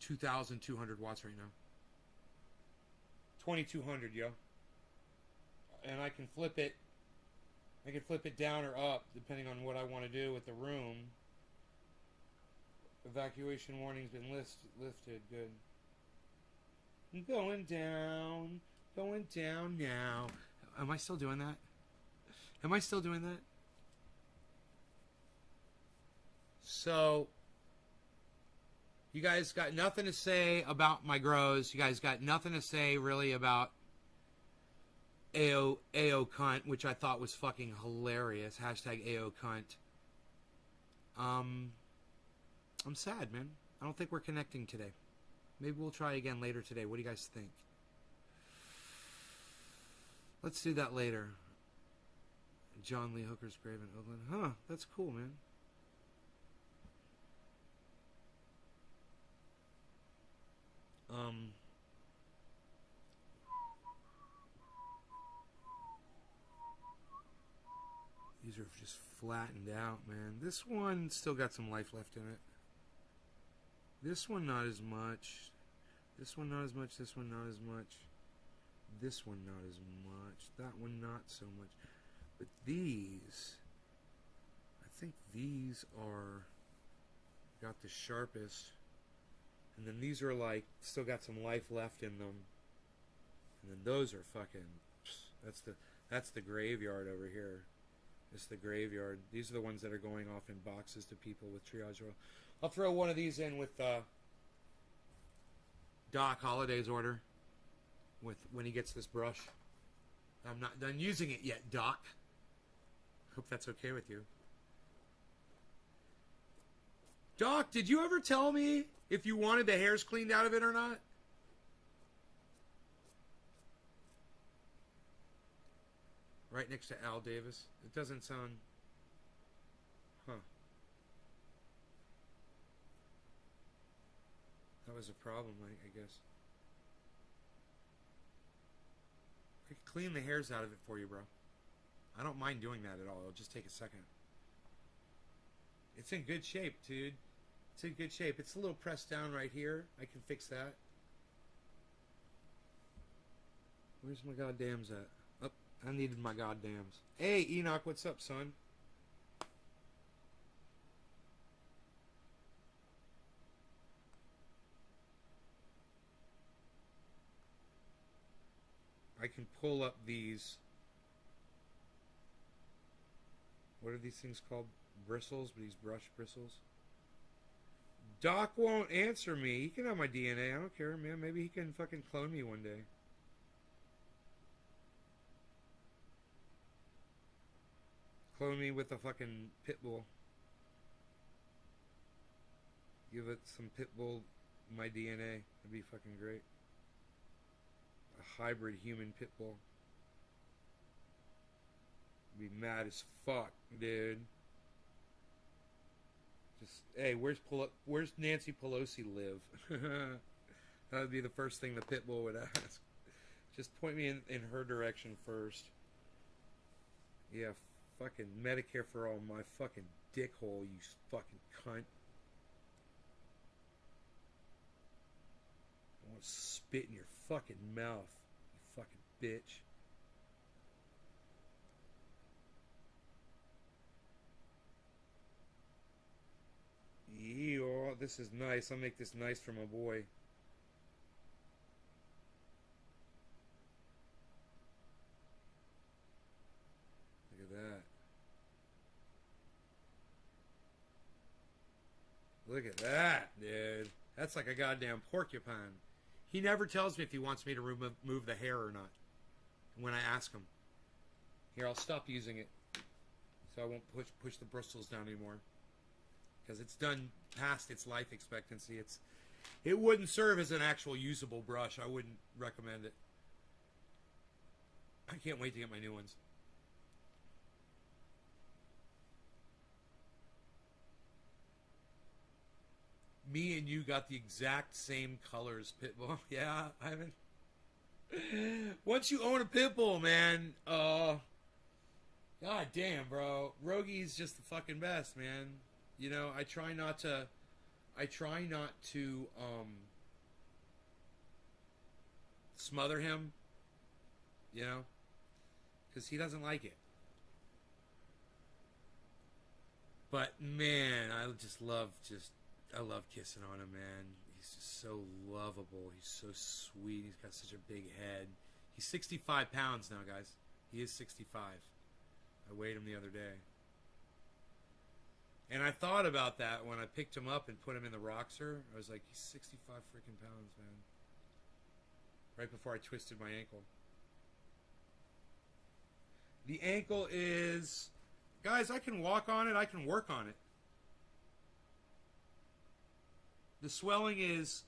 2,200 watts right now. 2,200, yo. And I can flip it. I can flip it down or up depending on what I want to do with the room. Evacuation warning's been lifted. Good. I'm going down now. Am I still doing that? Am I still doing that? So, you guys got nothing to say about my grows. You guys got nothing to say really about AO cunt, which I thought was fucking hilarious. Hashtag AO cunt. I'm sad, man. I don't think we're connecting today. Maybe we'll try again later today. What do you guys think? Let's do that later. John Lee Hooker's grave in Oakland. Huh, that's cool, man. These are just flattened out, man. This one still got some life left in it. This one not as much. This one not as much. This one not as much. This one not as much. That one not so much. But these, I think these are got the sharpest. And then these are like still got some life left in them. And then those are fucking. That's the graveyard over here. It's the graveyard. These are the ones that are going off in boxes to people with triage oil. I'll throw one of these in with Doc Holliday's order. With when he gets this brush. I'm not done using it yet, Doc. Hope that's okay with you. Doc, did you ever tell me if you wanted the hairs cleaned out of it or not? Right next to Al Davis. It doesn't sound... Huh. That was a problem, I guess. I could clean the hairs out of it for you, bro. I don't mind doing that at all. It'll just take a second. It's in good shape, dude. It's in good shape. It's a little pressed down right here. I can fix that. Where's my goddams at? Oh, I needed my goddams. Hey, Enoch, what's up, son? I can pull up these. What are these things called? Bristles? These brush bristles? Doc won't answer me. He can have my DNA. I don't care, man. Maybe he can fucking clone me one day. Clone me with a fucking pit bull. Give it some pit bull my DNA. That'd be fucking great. A hybrid human pit bull. Be mad as fuck, dude. Just hey, where's Nancy Pelosi live? That would be the first thing the pit bull would ask. Just point me in her direction first. Yeah, fucking Medicare for all, my fucking dickhole, you fucking cunt. I want to spit in your fucking mouth, you fucking bitch. Ew, this is nice. I'll make this nice for my boy. Look at that, dude. That's like a goddamn porcupine. He never tells me if he wants me to remove the hair or not when I ask him. Here, I'll stop using it so I won't push the bristles down anymore. Because it's done past its life expectancy. It wouldn't serve as an actual usable brush. I wouldn't recommend it. I can't wait to get my new ones. Me and you got the exact same colors, Pitbull. Yeah, I haven't. Once you own a Pitbull, man, god damn, bro. Rogie's just the fucking best, man. You know, I try not to smother him, you know, because he doesn't like it. But man, I love kissing on him, man. He's just so lovable. He's so sweet. He's got such a big head. He's 65 pounds now, guys. He is 65. I weighed him the other day. And I thought about that when I picked him up and put him in the Roxer. I was like, he's 65 freaking pounds, man. Right before I twisted my ankle. The ankle is... Guys, I can walk on it. I can work on it. The swelling is...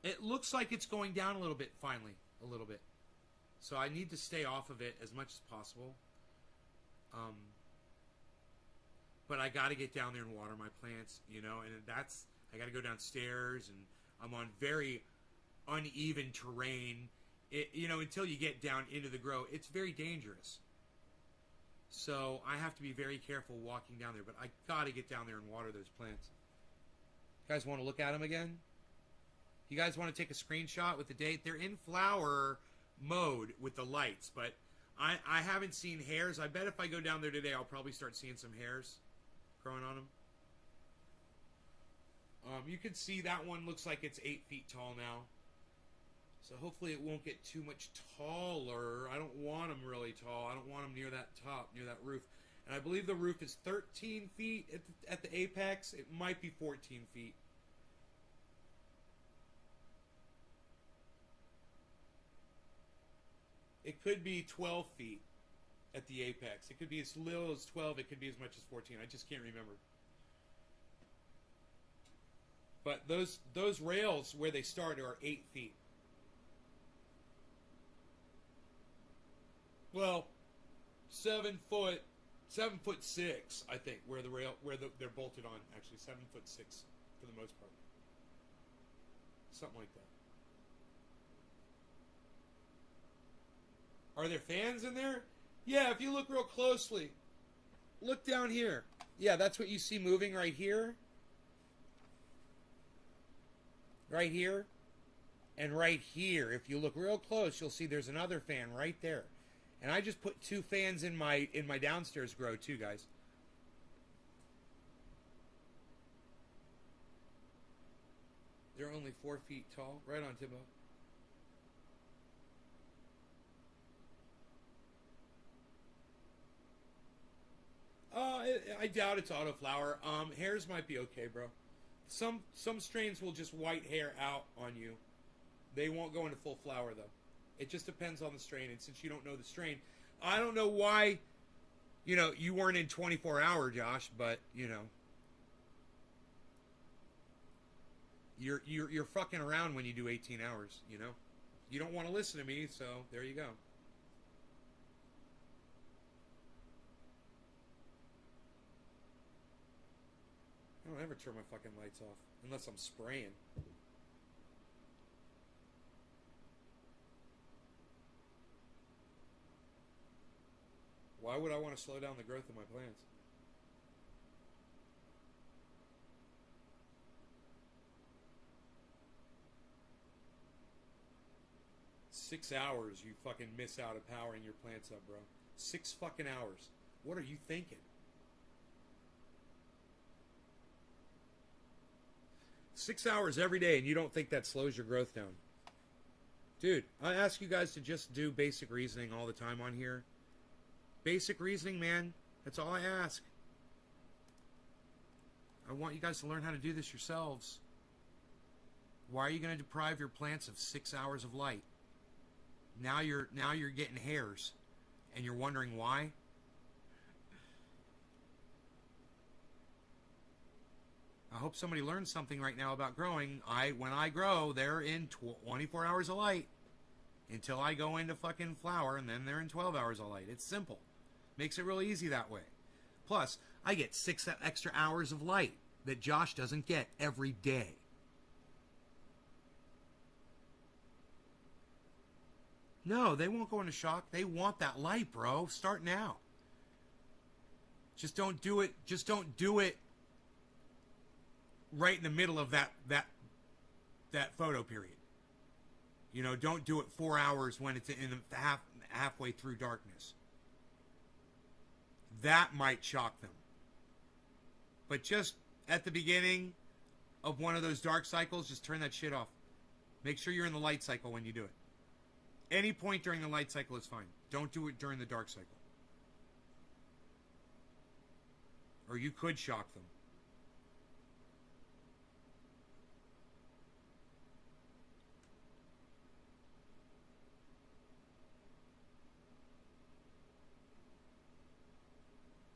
It looks like it's going down a little bit, finally. A little bit. So I need to stay off of it as much as possible. But I got to get down there and water my plants, you know, and I got to go downstairs, and I'm on very uneven terrain. You know, until you get down into the grow, it's very dangerous. So I have to be very careful walking down there, but I got to get down there and water those plants. You guys want to look at them again? You guys want to take a screenshot with the date? They're in flower mode with the lights, but I haven't seen hairs. I bet if I go down there today, I'll probably start seeing some hairs growing on them. You can see that one looks like it's 8 feet tall now. So hopefully it won't get too much taller. I don't want them really tall. I don't want them near that top, near that roof. And I believe the roof is 13 feet at the apex. It might be 14 feet. It could be 12 feet at the apex. It could be as little as 12. It could be as much as 14. I just can't remember. But those rails where they start are 8 feet. Well, 7 foot 6, I think, where they're bolted on. Actually, 7'6" for the most part. Something like that. Are there fans in there? Yeah, if you look real closely. Look down here. Yeah, that's what you see moving right here. Right here. And right here. If you look real close, you'll see there's another fan right there. And I just put 2 fans in my downstairs grow too, guys. They're only 4 feet tall. Right on, Timbo. I doubt it's autoflower. Hairs might be okay, bro. Some strains will just white hair out on you. They won't go into full flower, though. It just depends on the strain, and since you don't know the strain, I don't know why, you know, you weren't in 24 hour, Josh, but, you know, you're fucking around when you do 18 hours, you know? You don't want to listen to me, so there you go. I don't ever turn my fucking lights off unless I'm spraying. Why would I want to slow down the growth of my plants? Six hours you fucking miss out of powering your plants up, bro. 6 fucking hours. What are you thinking? 6 hours every day, and you don't think that slows your growth down. Dude, I ask you guys to just do basic reasoning all the time on here. Basic reasoning, man. That's all I ask. I want you guys to learn how to do this yourselves. Why are you going to deprive your plants of 6 hours of light? Now you're getting hairs, and you're wondering why? I hope somebody learns something right now about growing. When I grow, they're in 24 hours of light until I go into fucking flower, and then they're in 12 hours of light. It's simple. Makes it really easy that way. Plus, I get 6 extra hours of light that Josh doesn't get every day. No, they won't go into shock. They want that light, bro. Start now. Just don't do it. Just don't do it right in the middle of that photo period. You know, don't do it 4 hours when it's in the halfway through darkness. That might shock them. But just at the beginning of one of those dark cycles, just turn that shit off. Make sure you're in the light cycle when you do it. Any point during the light cycle is fine. Don't do it during the dark cycle. Or you could shock them.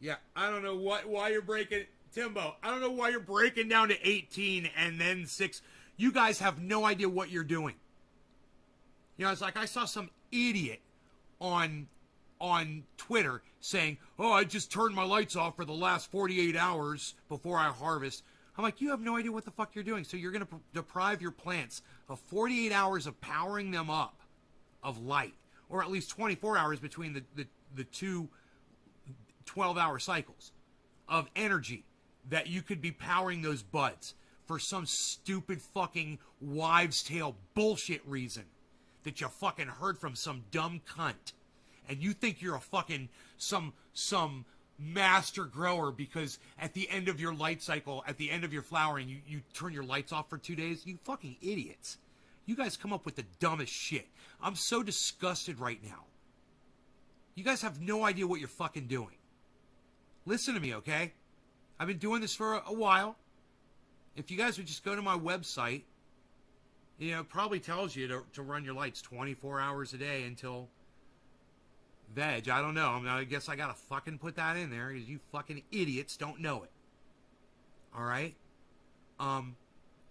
Yeah, I don't know why you're breaking... Timbo, I don't know why you're breaking down to 18 and then 6. You guys have no idea what you're doing. You know, it's like I saw some idiot on Twitter saying, "Oh, I just turned my lights off for the last 48 hours before I harvest." I'm like, you have no idea what the fuck you're doing. So you're going to deprive your plants of 48 hours of powering them up of light, or at least 24 hours between the two 12-hour cycles of energy that you could be powering those buds for some stupid fucking wives' tale bullshit reason that you fucking heard from some dumb cunt. And you think you're a fucking some master grower because at the end of your light cycle, at the end of your flowering, you turn your lights off for 2 days? You fucking idiots. You guys come up with the dumbest shit. I'm so disgusted right now. You guys have no idea what you're fucking doing. Listen to me, okay? I've been doing this for a while. If you guys would just go to my website, you know, it probably tells you to run your lights 24 hours a day until veg. I don't know. I mean, I guess I gotta fucking put that in there because you fucking idiots don't know it. All right?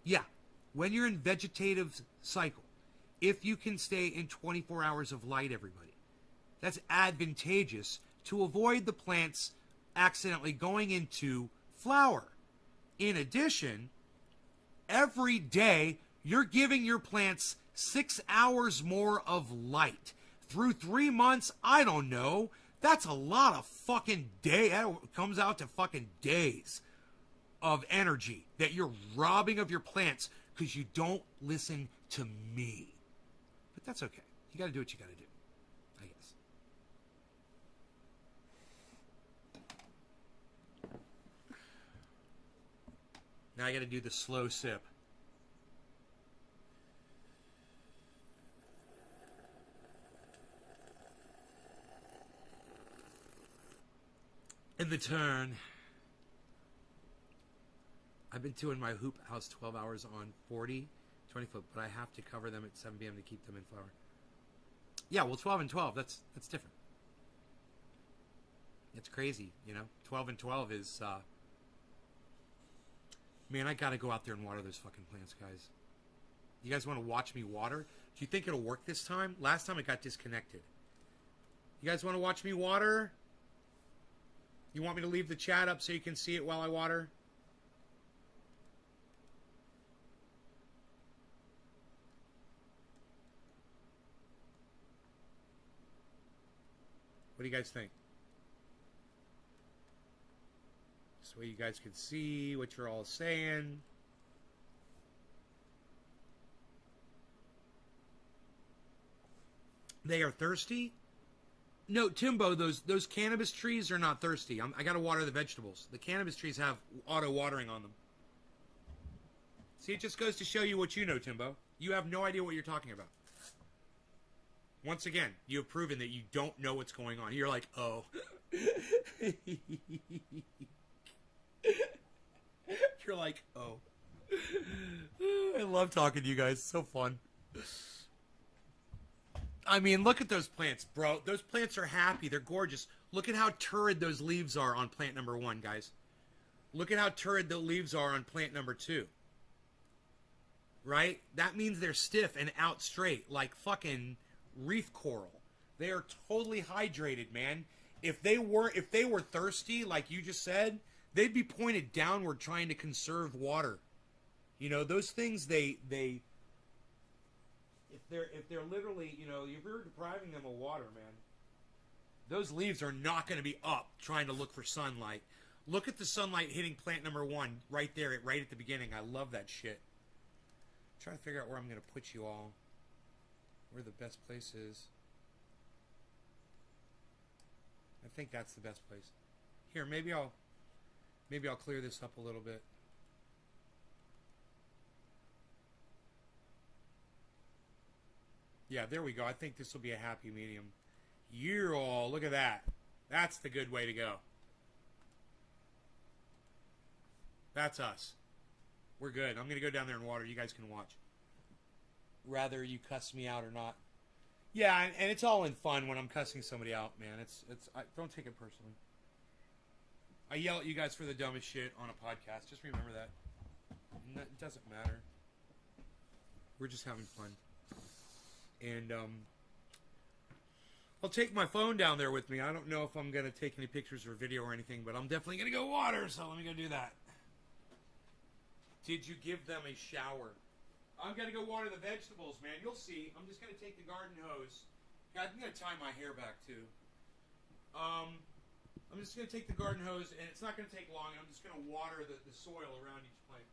Yeah. When you're in vegetative cycle, if you can stay in 24 hours of light, everybody, that's advantageous to avoid the plants accidentally going into flower. In addition, every day you're giving your plants 6 hours more of light. Through 3 months, I don't know. That's a lot of fucking day. That comes out to fucking days of energy that you're robbing of your plants because you don't listen to me. But that's okay. You got to do what you got to do, I guess. Now I got to do the slow sip. In the turn, I've been doing my hoop house 12 hours on 20 foot, but I have to cover them at 7 p.m. to keep them in flower. Yeah, well, 12 and 12, that's different. It's crazy, you know? 12 and 12 is, man, I gotta go out there and water those fucking plants, guys. You guys want to watch me water? Do you think it'll work this time? Last time it got disconnected. You guys want to watch me water? You want me to leave the chat up so you can see it while I water? What do you guys think? So you guys can see what you're all saying. They are thirsty? No, Timbo, those cannabis trees are not thirsty. I got to water the vegetables. The cannabis trees have auto watering on them. See, it just goes to show you what you know, Timbo. You have no idea what you're talking about. Once again, you have proven that you don't know what's going on. You're like, oh. You're like, oh. I love talking to you guys. It's so fun. I mean, look at those plants, bro. Those plants are happy. They're gorgeous. Look at how turrid those leaves are on plant number 1, guys. Look at how turrid the leaves are on plant number 2. Right? That means they're stiff and out straight, like fucking reef coral. They are totally hydrated, man. If they were thirsty, like you just said, they'd be pointed downward trying to conserve water. You know, those things if they're literally, you know, if you're depriving them of water, man, those leaves are not going to be up trying to look for sunlight. Look at the sunlight hitting plant number 1 right there, right at the beginning. I love that shit. I'm trying to figure out where I'm going to put you all. Where the best place is. I think that's the best place. Here, maybe I'll clear this up a little bit. Yeah, there we go. I think this will be a happy medium. You all, look at that. That's the good way to go. That's us. We're good. I'm going to go down there and water. You guys can watch. Rather you cuss me out or not. Yeah, and it's all in fun when I'm cussing somebody out, man. Don't take it personally. I yell at you guys for the dumbest shit on a podcast. Just remember that. It doesn't matter. We're just having fun. And I'll take my phone down there with me. I don't know if I'm going to take any pictures or video or anything, but I'm definitely going to go water, so let me go do that. Did you give them a shower? I'm going to go water the vegetables, man. You'll see. I'm just going to take the garden hose. God, I'm going to tie my hair back, too. I'm just going to take the garden hose, and it's not going to take long. I'm just going to water the soil around each plant.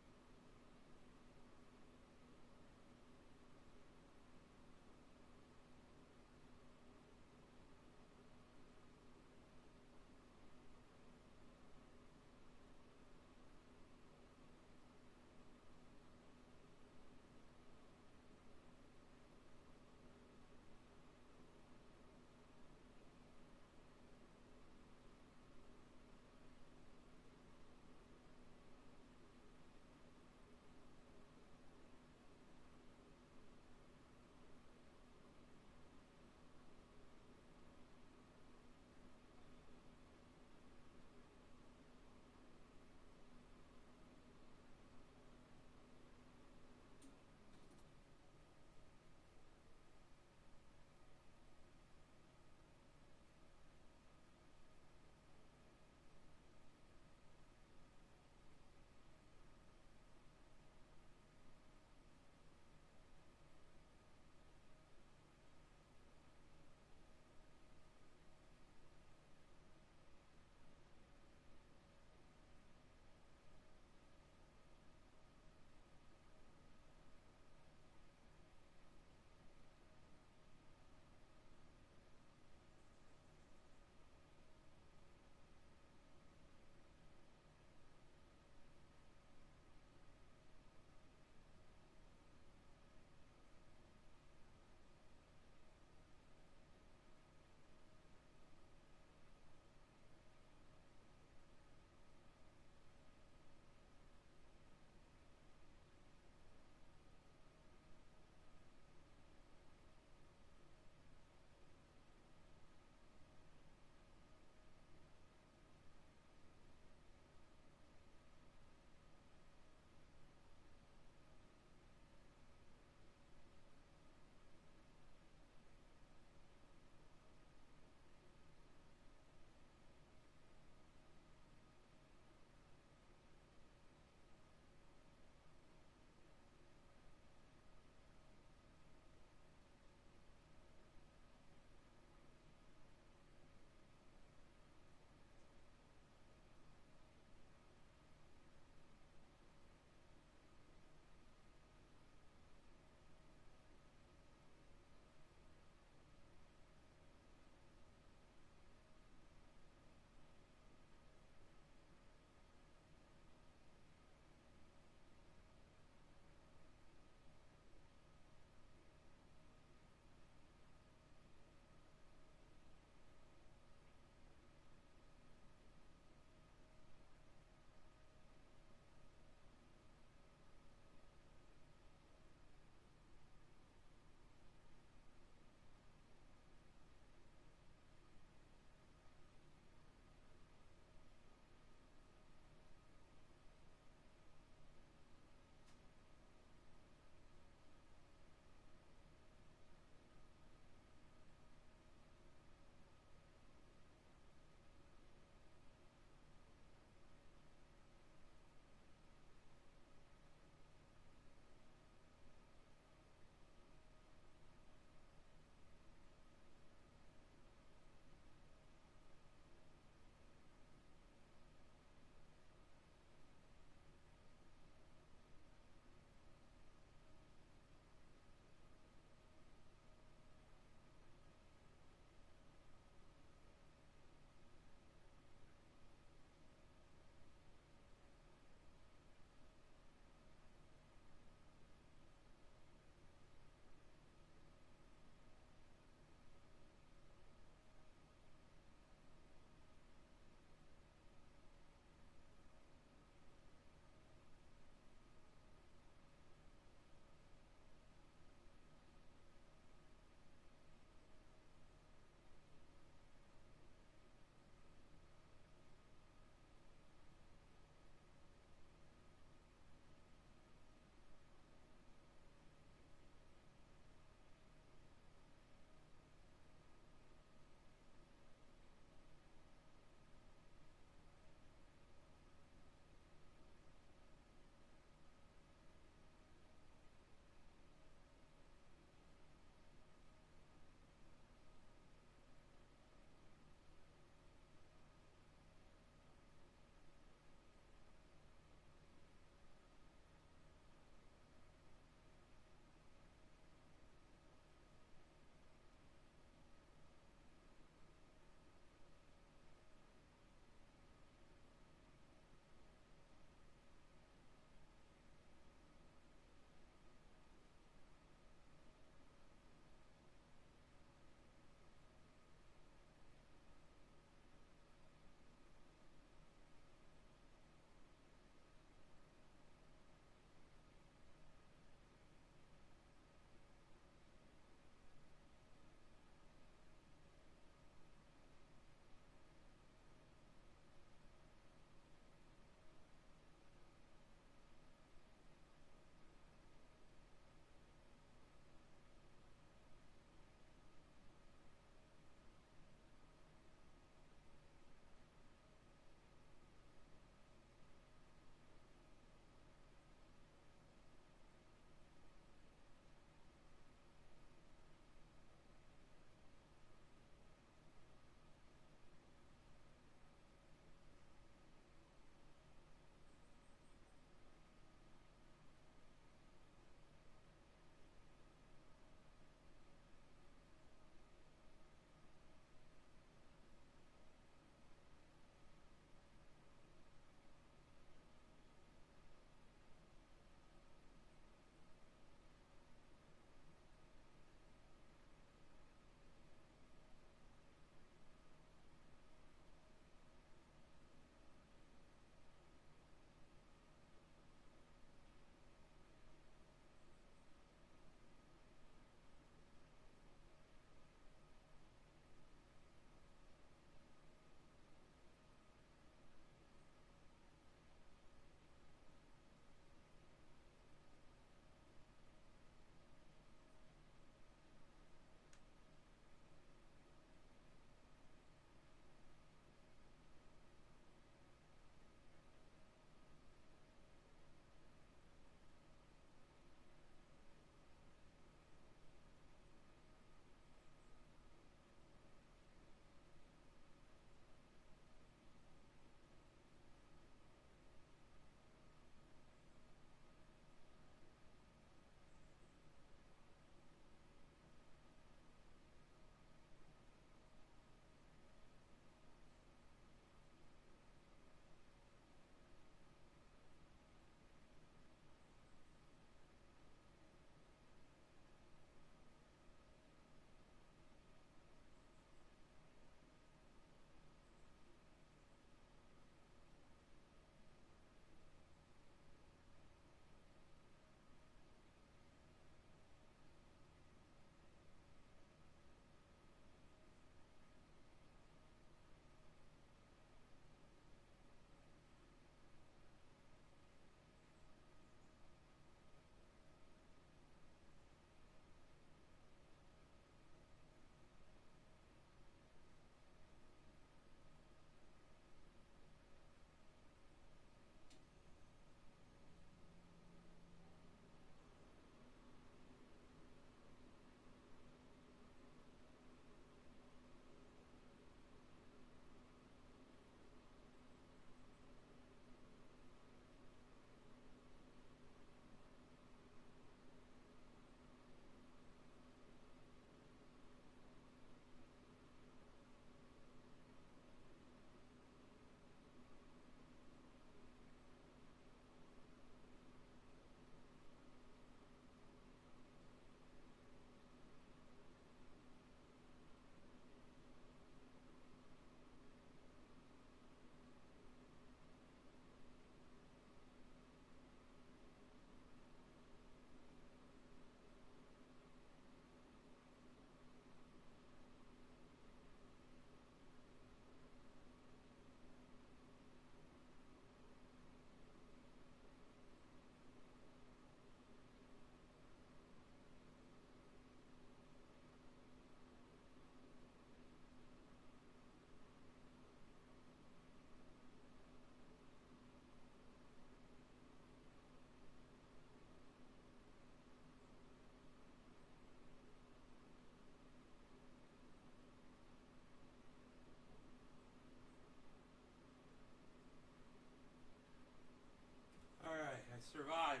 Survived.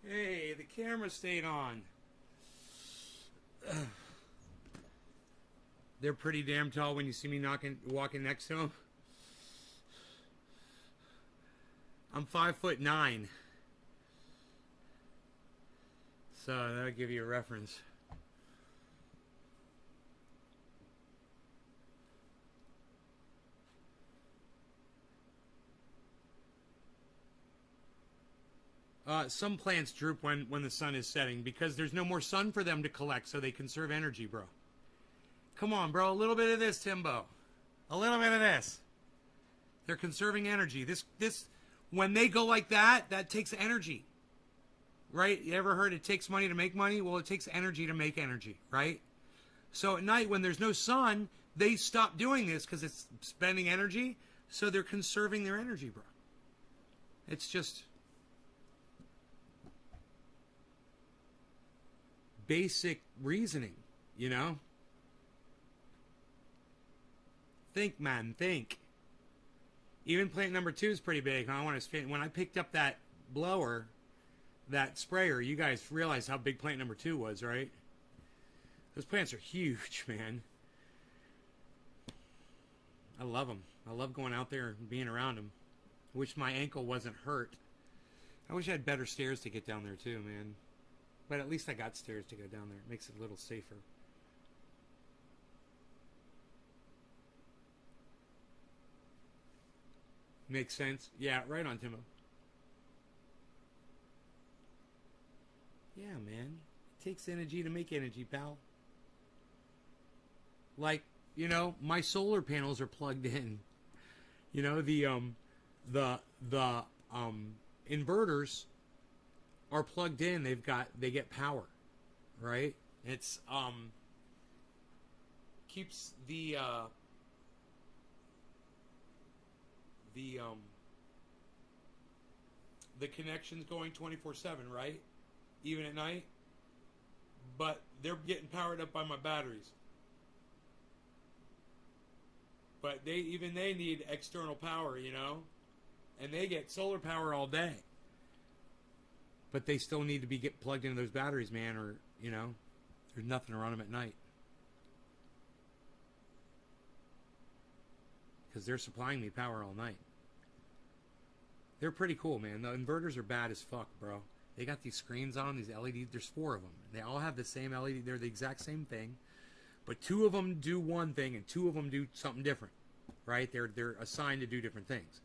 Hey, the camera stayed on. They're pretty damn tall when you see me walking next to them. I'm 5'9". So that'll give you a reference. Some plants droop when the sun is setting because there's no more sun for them to collect, so they conserve energy, bro. Come on, bro. A little bit of this, Timbo. A little bit of this. They're conserving energy. This, when they go like that, that takes energy. Right? You ever heard it takes money to make money? Well, it takes energy to make energy, right? So at night, when there's no sun, they stop doing this because it's spending energy. So they're conserving their energy, bro. It's just basic reasoning, you know? Think, man, think. Even plant number 2 is pretty big. I want to. When I picked up that blower, that sprayer, you guys realize how big plant number 2 was, right? Those plants are huge, man. I love them. I love going out there and being around them. I wish my ankle wasn't hurt. I wish I had better stairs to get down there too, man. But at least I got stairs to go down there. It makes it a little safer. Makes sense? Yeah, right on, Timo. Yeah, man. It takes energy to make energy, pal. Like, you know, my solar panels are plugged in. You know, the inverters are plugged in. They get power, right? It's keeps the connections going 24/7, right? Even at night. But they're getting powered up by my batteries. But they need external power, you know? And they get solar power all day. But they still need to be plugged into those batteries, man, or, you know, there's nothing to run them at night. Because they're supplying me power all night. They're pretty cool, man. The inverters are bad as fuck, bro. They got these screens on, these LEDs. There's 4 of them. They all have the same LED. They're the exact same thing. But 2 of them do one thing and 2 of them do something different, right? They're assigned to do different things.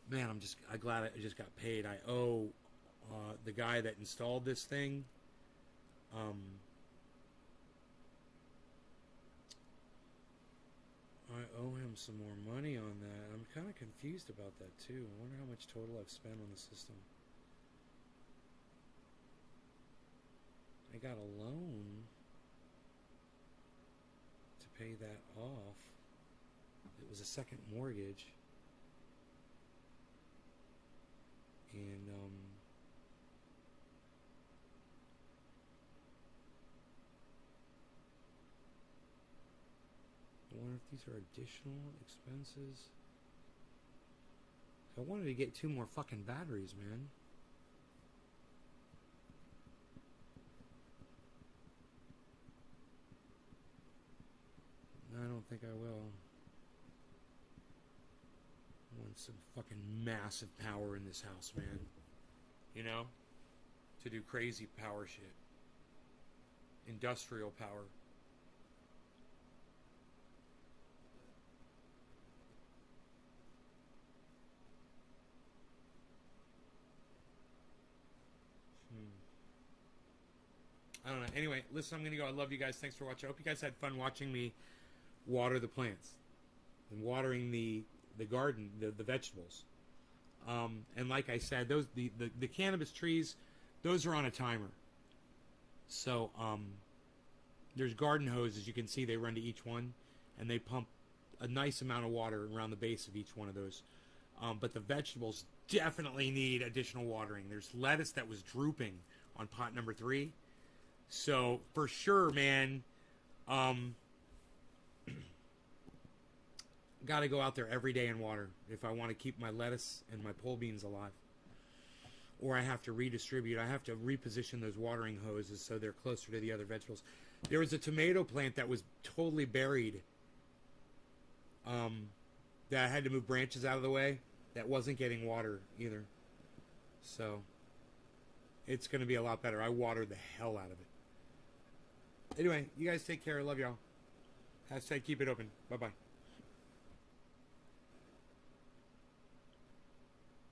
Man, I'm glad I just got paid. I owe the guy that installed this thing. I owe him some more money on that. I'm kind of confused about that too. I wonder how much total I've spent on the system. I got a loan to pay that off. It was a second mortgage. And I wonder if these are additional expenses. I wanted to get 2 more fucking batteries, man. I don't think I will. I want some fucking massive power in this house, man. You know? To do crazy power shit. Industrial power. I don't know. Anyway, listen, I'm going to go. I love you guys. Thanks for watching. I hope you guys had fun watching me water the plants and watering the garden, the vegetables. And like I said, those the cannabis trees, those are on a timer. So there's garden hoses. You can see they run to each one, and they pump a nice amount of water around the base of each one of those. But the vegetables definitely need additional watering. There's lettuce that was drooping on pot number 3. So for sure, man, got to go out there every day and water if I want to keep my lettuce and my pole beans alive. Or I have to redistribute. I have to reposition those watering hoses so they're closer to the other vegetables. There was a tomato plant that was totally buried. That I had to move branches out of the way. That wasn't getting water either. So it's going to be a lot better. I watered the hell out of it. Anyway, you guys take care. I love y'all. Hashtag keep it open. Bye-bye.